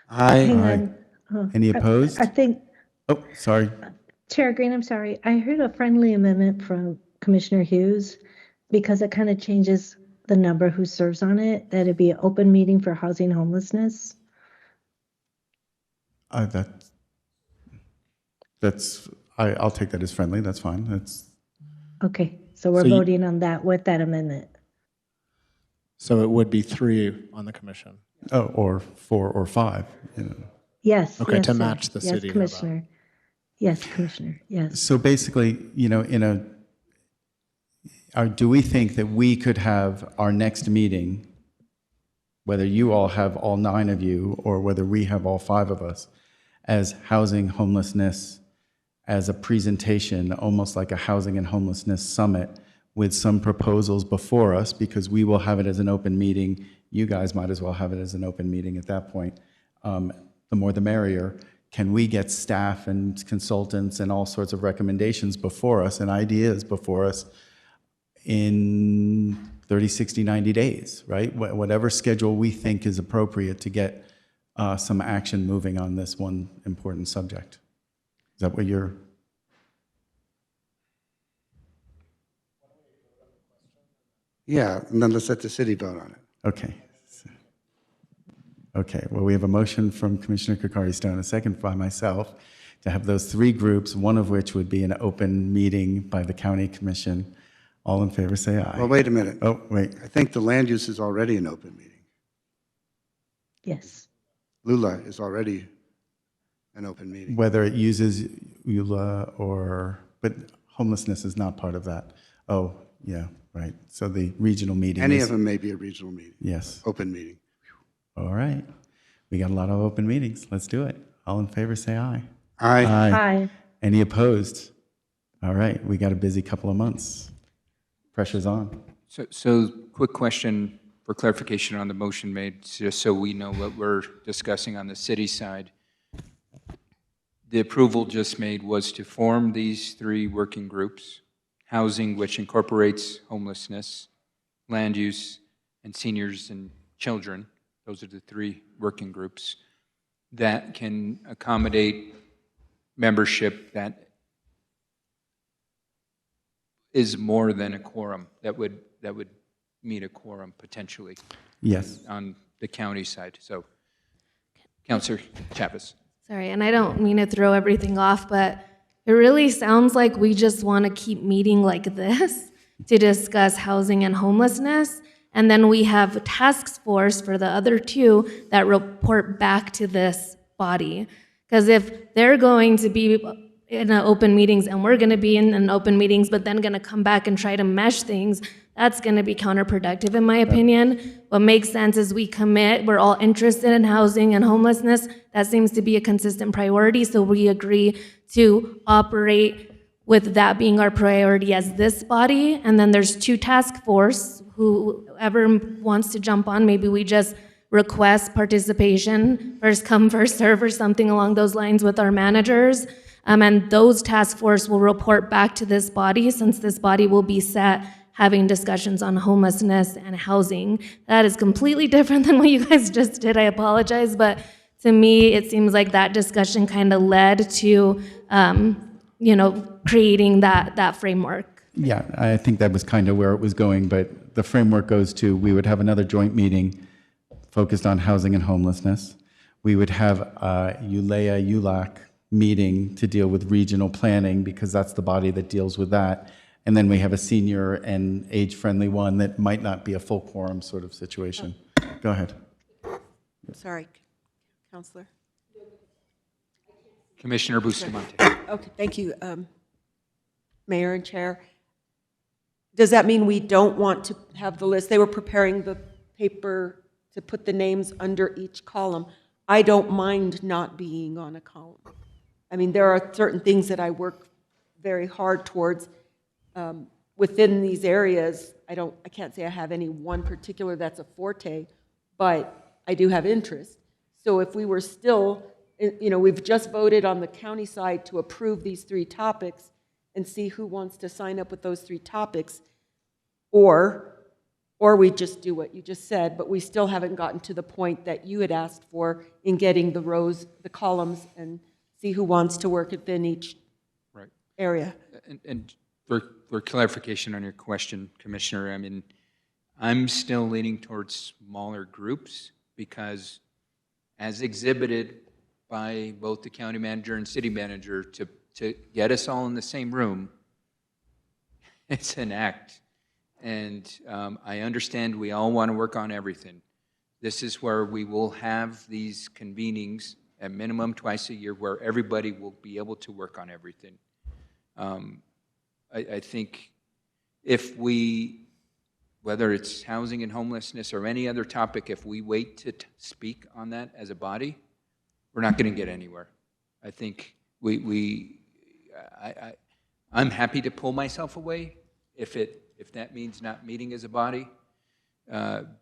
A: Aye.
D: Any opposed?
A: I think,
D: Oh, sorry.
A: Chair Green, I'm sorry. I heard a friendly amendment from Commissioner Hughes because it kind of changes the number who serves on it, that it'd be an open meeting for housing homelessness.
D: I'll take that as friendly. That's fine.
A: Okay, so we're
E: So
A: voting on that with that amendment.
E: So it would be 3 on the commission.
D: Oh, or 4 or 5.
A: Yes.
E: Okay,
A: yes,
E: to
A: sir.
E: match the city,
A: Yes,
E: how about?
A: Commissioner. Yes, Commissioner, yes.
D: So basically, do we think that we could have our next meeting, whether you all have all 9 of you or whether we have all 5 of us, as housing homelessness, as a presentation, almost like a housing and homelessness summit with some proposals before us, because we will have it as an open meeting. You guys might as well have it as an open meeting at that point. The more the merrier. Can we get staff and consultants and all sorts of recommendations before us and ideas before us in 30, 60, 90 days, right? Whatever schedule we think is appropriate to get some action moving on this one important subject. Is that what you're?
K: Yeah, and then let's let the city vote on it.
D: Okay. Okay, well, we have a motion from Commissioner Kakaristan, a second by myself, to have those 3 groups, one of which would be an open meeting by the county commission. All in favor, say aye.
K: Well, wait a minute.
D: Oh, wait.
K: I think the land use is already an open meeting.
A: Yes.
K: Lula is already an open meeting.
D: Whether it uses EULA but homelessness is not part of that. Oh, yeah, right. So the regional meeting
K: Any
D: is-
K: of them may be a regional meeting.
D: Yes.
K: Open meeting.
D: All right. We got a lot of open meetings. Let's do it. All in favor, say aye.
K: Aye.
A: Aye.
D: Any opposed? All right. We got a busy couple of months. Pressure's on.
H: So quick question for clarification on the motion made, just so we know what we're discussing on the city side. The approval just made was to form these 3 working groups: housing, which incorporates homelessness, land use, and seniors and children. Those are the 3 working groups that can accommodate membership that is more than a quorum, that would meet a quorum potentially.
D: Yes.
H: On the county side. So, Councilor Chavez.
M: Sorry, and I don't mean to throw everything off, but it really sounds like we just want to keep meeting like this to discuss housing and homelessness. And then we have a task force for the other 2 that report back to this body. Because if they're going to be in open meetings and we're going to be in an open meetings, but then going to come back and try to mesh things, that's going to be counterproductive in my opinion. What makes sense is we commit, we're all interested in housing and homelessness. That seems to be a consistent priority, so we agree to operate with that being our priority as this body. And then there's 2 task force, whoever wants to jump on, maybe we just request participation, first come, first serve, or something along those lines with our managers. And those task force will report back to this body, since this body will be set having discussions on homelessness and housing. That is completely different than what you guys just did. I apologize, but to me, it seems like that discussion kind of led to, creating that framework.
D: Yeah, I think that was kind of where it was going, but the framework goes to, we would have another joint meeting focused on housing and homelessness. We would have a ULAC meeting to deal with regional planning, because that's the body that deals with that. And then we have a senior and age-friendly one that might not be a full quorum sort of situation. Go ahead.
O: Sorry, Counselor.
H: Commissioner Bustamante.
O: Okay, thank you, Mayor and Chair. Does that mean we don't want to have the list? They were preparing the paper to put the names under each column. I don't mind not being on a column. I mean, there are certain things that I work very hard towards within these areas. I can't say I have any one particular that's a forte, but I do have interest. So if we were still, we've just voted on the county side to approve these 3 topics and see who wants to sign up with those 3 topics, or we just do what you just said, but we still haven't gotten to the point that you had asked for in getting the rows, the columns, and see who wants to work within each area.
H: And for clarification on your question, Commissioner, I mean, I'm still leaning towards smaller groups, because as exhibited by both the county manager and city manager, to get us all in the same room, it's an act. And I understand we all want to work on everything. This is where we will have these convenings at minimum twice a year, where everybody will be able to work on everything. I think if we, whether it's housing and homelessness or any other topic, if we wait to speak on that as a body, we're not going to get anywhere. I think I'm happy to pull myself away if that means not meeting as a body,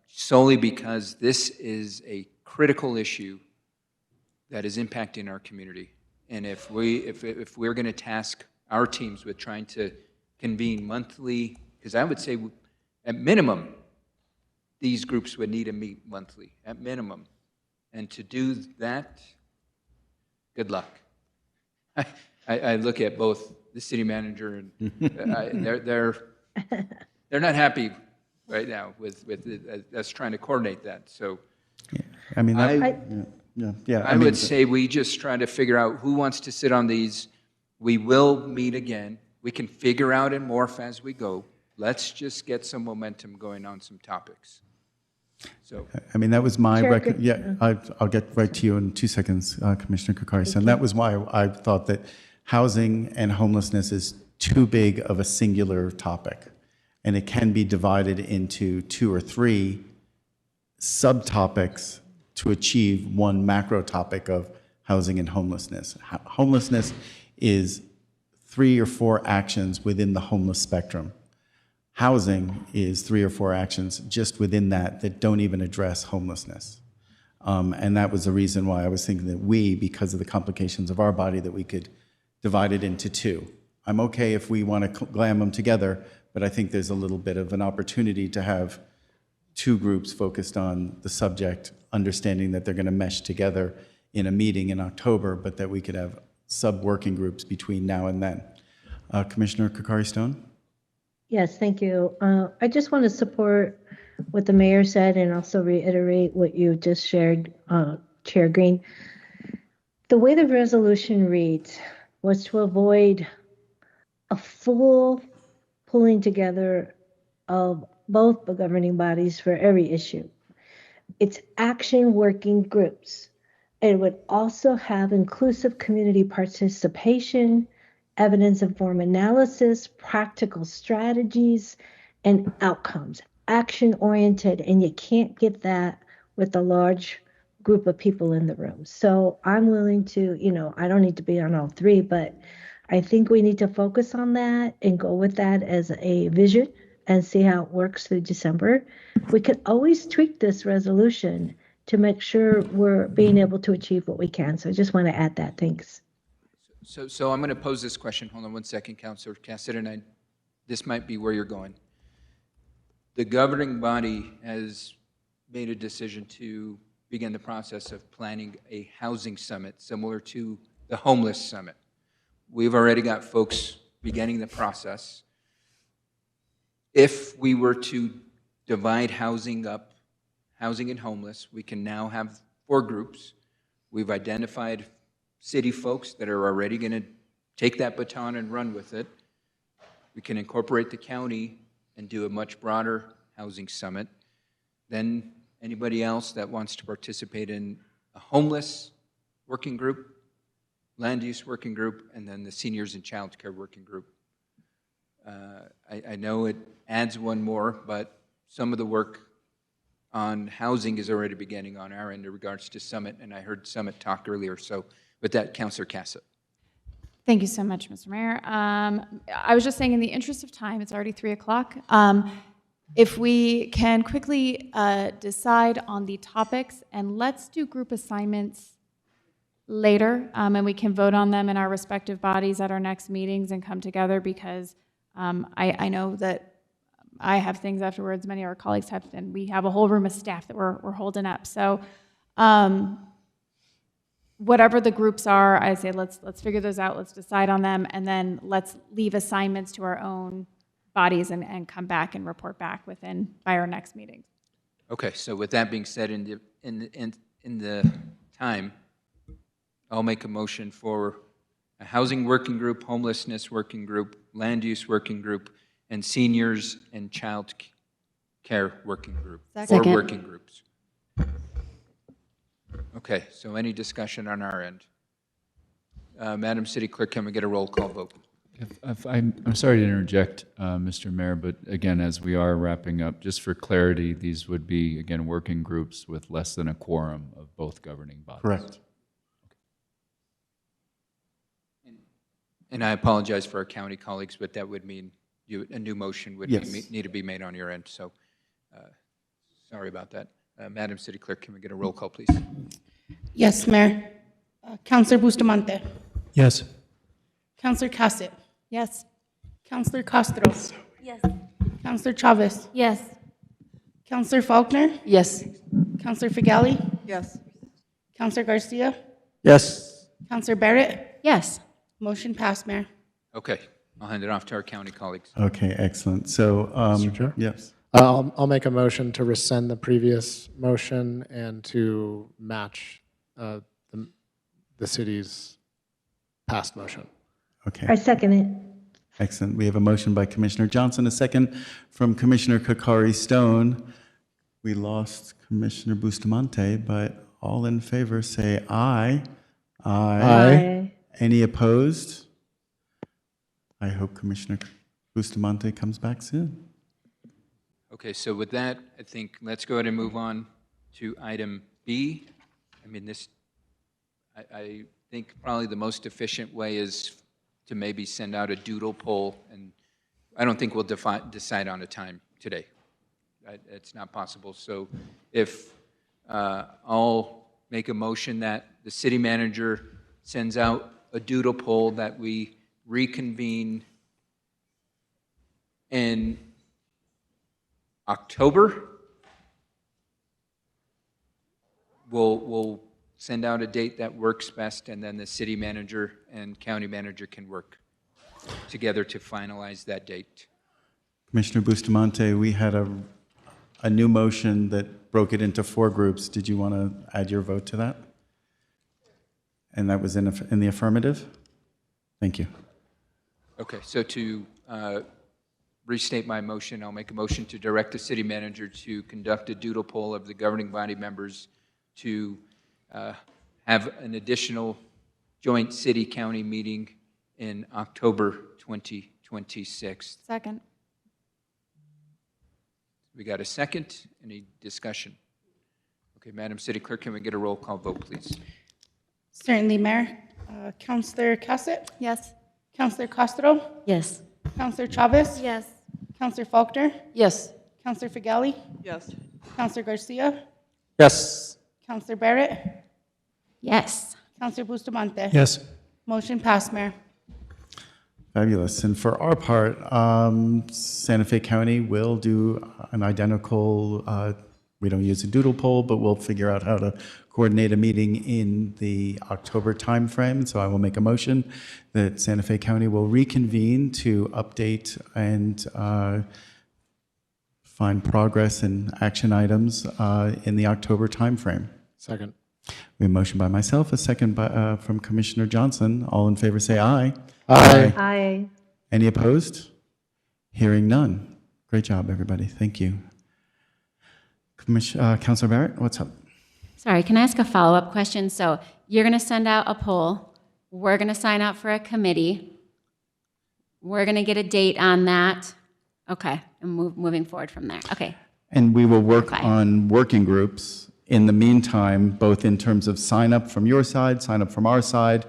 H: solely because this is a critical issue that is impacting our community. And if we're going to task our teams with trying to convene monthly, because I would say at minimum, these groups would need to meet monthly, at minimum. And to do that, good luck. I look at both the city manager and they're not happy right now with us trying to coordinate that. So,
D: I mean,
H: I would say we just try to figure out who wants to sit on these. We will meet again. We can figure out and morph as we go. Let's just get some momentum going on some topics. So,
D: I mean, that was my I'll get right to you in 2 seconds, Commissioner Kokari-Stone. That was why I thought that housing and homelessness is too big of a singular topic, and it can be divided into 2 or 3 subtopics to achieve one macro topic of housing and homelessness. Homelessness is 3 or 4 actions within the homeless spectrum. Housing is 3 or 4 actions just within that don't even address homelessness. And that was the reason why I was thinking that because of the complications of our body, that we could divide it into 2. I'm okay if we want to glam them together, but I think there's a little bit of an opportunity to have 2 groups focused on the subject, understanding that they're going to mesh together in a meeting in October, but that we could have sub-working groups between now and then. Commissioner Kokari-Stone?
A: Yes, thank you. I just want to support what the mayor said and also reiterate what you just shared, Chair Green. The way the resolution reads was to avoid a full pulling together of both the governing bodies for every issue. It's action working groups. It would also have inclusive community participation, evidence-informed analysis, practical strategies, and outcomes, action-oriented, and you can't get that with a large group of people in the room. So I'm willing to, I don't need to be on all 3, but I think we need to focus on that and go with that as a vision and see how it works through December. We could always tweak this resolution to make sure we're being able to achieve what we can. So I just want to add that. Thanks.
H: So I'm going to pose this question. Hold on one second, Councilor Cassidy, and this might be where you're going. The governing body has made a decision to begin the process of planning a housing summit similar to the homeless summit. We've already got folks beginning the process. If we were to divide housing up, housing and homeless, we can now have 4 groups. We've identified city folks that are already going to take that baton and run with it. We can incorporate the county and do a much broader housing summit. Then anybody else that wants to participate in a homeless working group, land use working group, and then the seniors and child care working group. I know it adds one more, but some of the work on housing is already beginning on our end in regards to Summit, and I heard Summit talk earlier. So with that, Councillor Casa.
L: Thank you so much, Mr. Mayor. I was just saying, in the interest of time, it's already 3 o'clock. If we can quickly decide on the topics, and let's do group assignments later, and we can vote on them in our respective bodies at our next meetings and come together, because I know that I have things afterwards, many of our colleagues have, and we have a whole room of staff that we're holding up. So whatever the groups are, I say let's figure those out, let's decide on them, and then let's leave assignments to our own bodies and come back and report back by our next meeting.
H: Okay, so with that being said, in the time, I'll make a motion for a housing working group, homelessness working group, land use working group, and seniors and child care working group.
I: Second.
H: 4 working groups. Okay, so any discussion on our end? Madam City Clerk, can we get a roll call vote?
S: I'm sorry to interject, Mr. Mayor, but again, as we are wrapping up, just for clarity, these would be, again, working groups with less than a quorum of both governing bodies.
D: Correct.
H: And I apologize for our county colleagues, but that would mean a new motion would
D: Yes.
H: need to be made on your end. So sorry about that. Madam City Clerk, can we get a roll call, please?
P: Yes, Mayor. Councillor Bustamante.
U: Yes.
P: Councillor Cassett.
L: Yes.
P: Councillor Castro.
M: Yes.
P: Councillor Chavez.
M: Yes.
P: Councillor Faulkner.
O: Yes.
P: Councillor Figali.
O: Yes.
P: Councillor Garcia.
U: Yes.
P: Councillor Barrett.
N: Yes.
P: Motion passed, Mayor.
H: Okay, I'll hand it off to our county colleagues.
D: Okay, excellent. So,
E: Mr. Chair?
D: yes.
E: I'll make a motion to rescind the previous motion and to match the city's past motion.
D: Okay.
A: I second it.
D: Excellent. We have a motion by Commissioner Johnson, a second from Commissioner Kakari Stone. We lost Commissioner Bustamante, but all in favor say aye.
E: Aye.
D: Any opposed? I hope Commissioner Bustamante comes back soon.
H: Okay, so with that, I think let's go ahead and move on to item B. I mean, I think probably the most efficient way is to maybe send out a doodle poll, and I don't think we'll decide on a time today. It's not possible. So if I'll make a motion that the city manager sends out a doodle poll, that we reconvene in October. We'll send out a date that works best, and then the city manager and county manager can work together to finalize that date.
D: Commissioner Bustamante, we had a new motion that broke it into 4 groups. Did you want to add your vote to that? And that was in the affirmative? Thank you.
H: Okay, so to restate my motion, I'll make a motion to direct the city manager to conduct a doodle poll of the governing body members to have an additional joint city-county meeting in October 2026.
L: Second.
H: We got a second? Any discussion? Okay, Madam City Clerk, can we get a roll call vote, please?
P: Certainly, Mayor. Councillor Cassett.
L: Yes.
P: Councillor Castro.
I: Yes.
P: Councillor Chavez.
M: Yes.
P: Councillor Faulkner.
O: Yes.
P: Councillor Figali.
O: Yes.
P: Councillor Garcia.
U: Yes.
P: Councillor Barrett.
N: Yes.
P: Councillor Bustamante.
U: Yes.
P: Motion passed, Mayor.
D: Fabulous. And for our part, Santa Fe County will do an identical we don't use a doodle poll, but we'll figure out how to coordinate a meeting in the October timeframe. So I will make a motion that Santa Fe County will reconvene to update and find progress and action items in the October timeframe.
E: Second.
D: We have a motion by myself, a second by, from Commissioner Johnson. All in favor say aye.
E: Aye.
A: Aye.
D: Any opposed? Hearing none. Great job, everybody. Thank you. Councilor Barrett, what's up?
N: Sorry, can I ask a follow-up question? So you're going to send out a poll. We're going to sign up for a committee. We're going to get a date on that. Okay, and moving forward from there. Okay.
D: And we will work
N: Okay.
D: on working groups in the meantime, both in terms of sign up from your side, sign up from our side,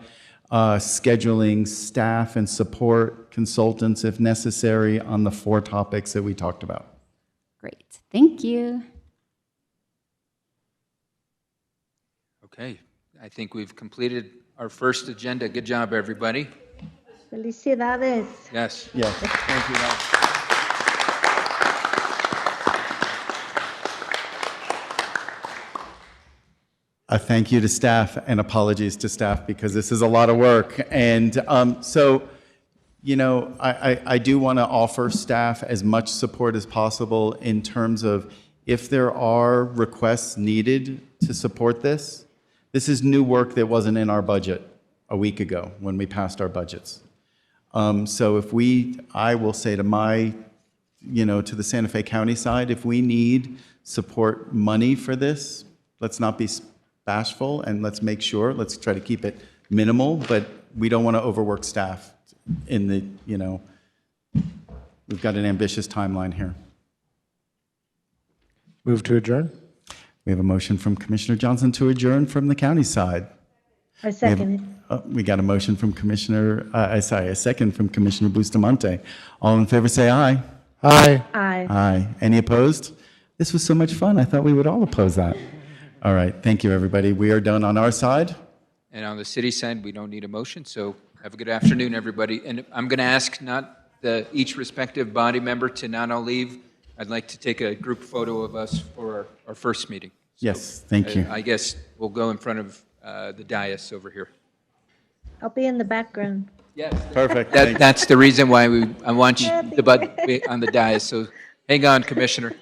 D: scheduling staff and support consultants if necessary on the 4 topics that we talked about.
N: Great. Thank you.
H: Okay, I think we've completed our first agenda. Good job, everybody.
A: Felicidades.
H: Yes.
D: Yes. Thank you. A thank you to staff and apologies to staff because this is a lot of work. And so, you know, I do want to offer staff as much support as possible in terms of if there are requests needed to support this. This is new work that wasn't in our budget a week ago when we passed our budgets. So if I will say to to the Santa Fe County side, if we need support money for this, let's not be bashful and let's make sure, let's try to keep it minimal, but we don't want to overwork staff in the, we've got an ambitious timeline here.
E: Move to adjourn.
D: We have a motion from Commissioner Johnson to adjourn from the county side.
A: I second it.
D: We got a motion from a second from Commissioner Bustamante. All in favor say aye.
E: Aye.
A: Aye.
D: Aye. Any opposed? This was so much fun. I thought we would all oppose that. All right. Thank you, everybody. We are done on our side.
H: And on the city side, we don't need a motion, so have a good afternoon, everybody. And I'm going to ask each respective body member to not all leave. I'd like to take a group photo of us for our first meeting.
D: Yes, thank you.
H: I guess we'll go in front of the dais over here.
A: I'll be in the background.
H: Yes.
D: Perfect.
H: That's the reason why I want you on the dais. So hang on, Commissioner.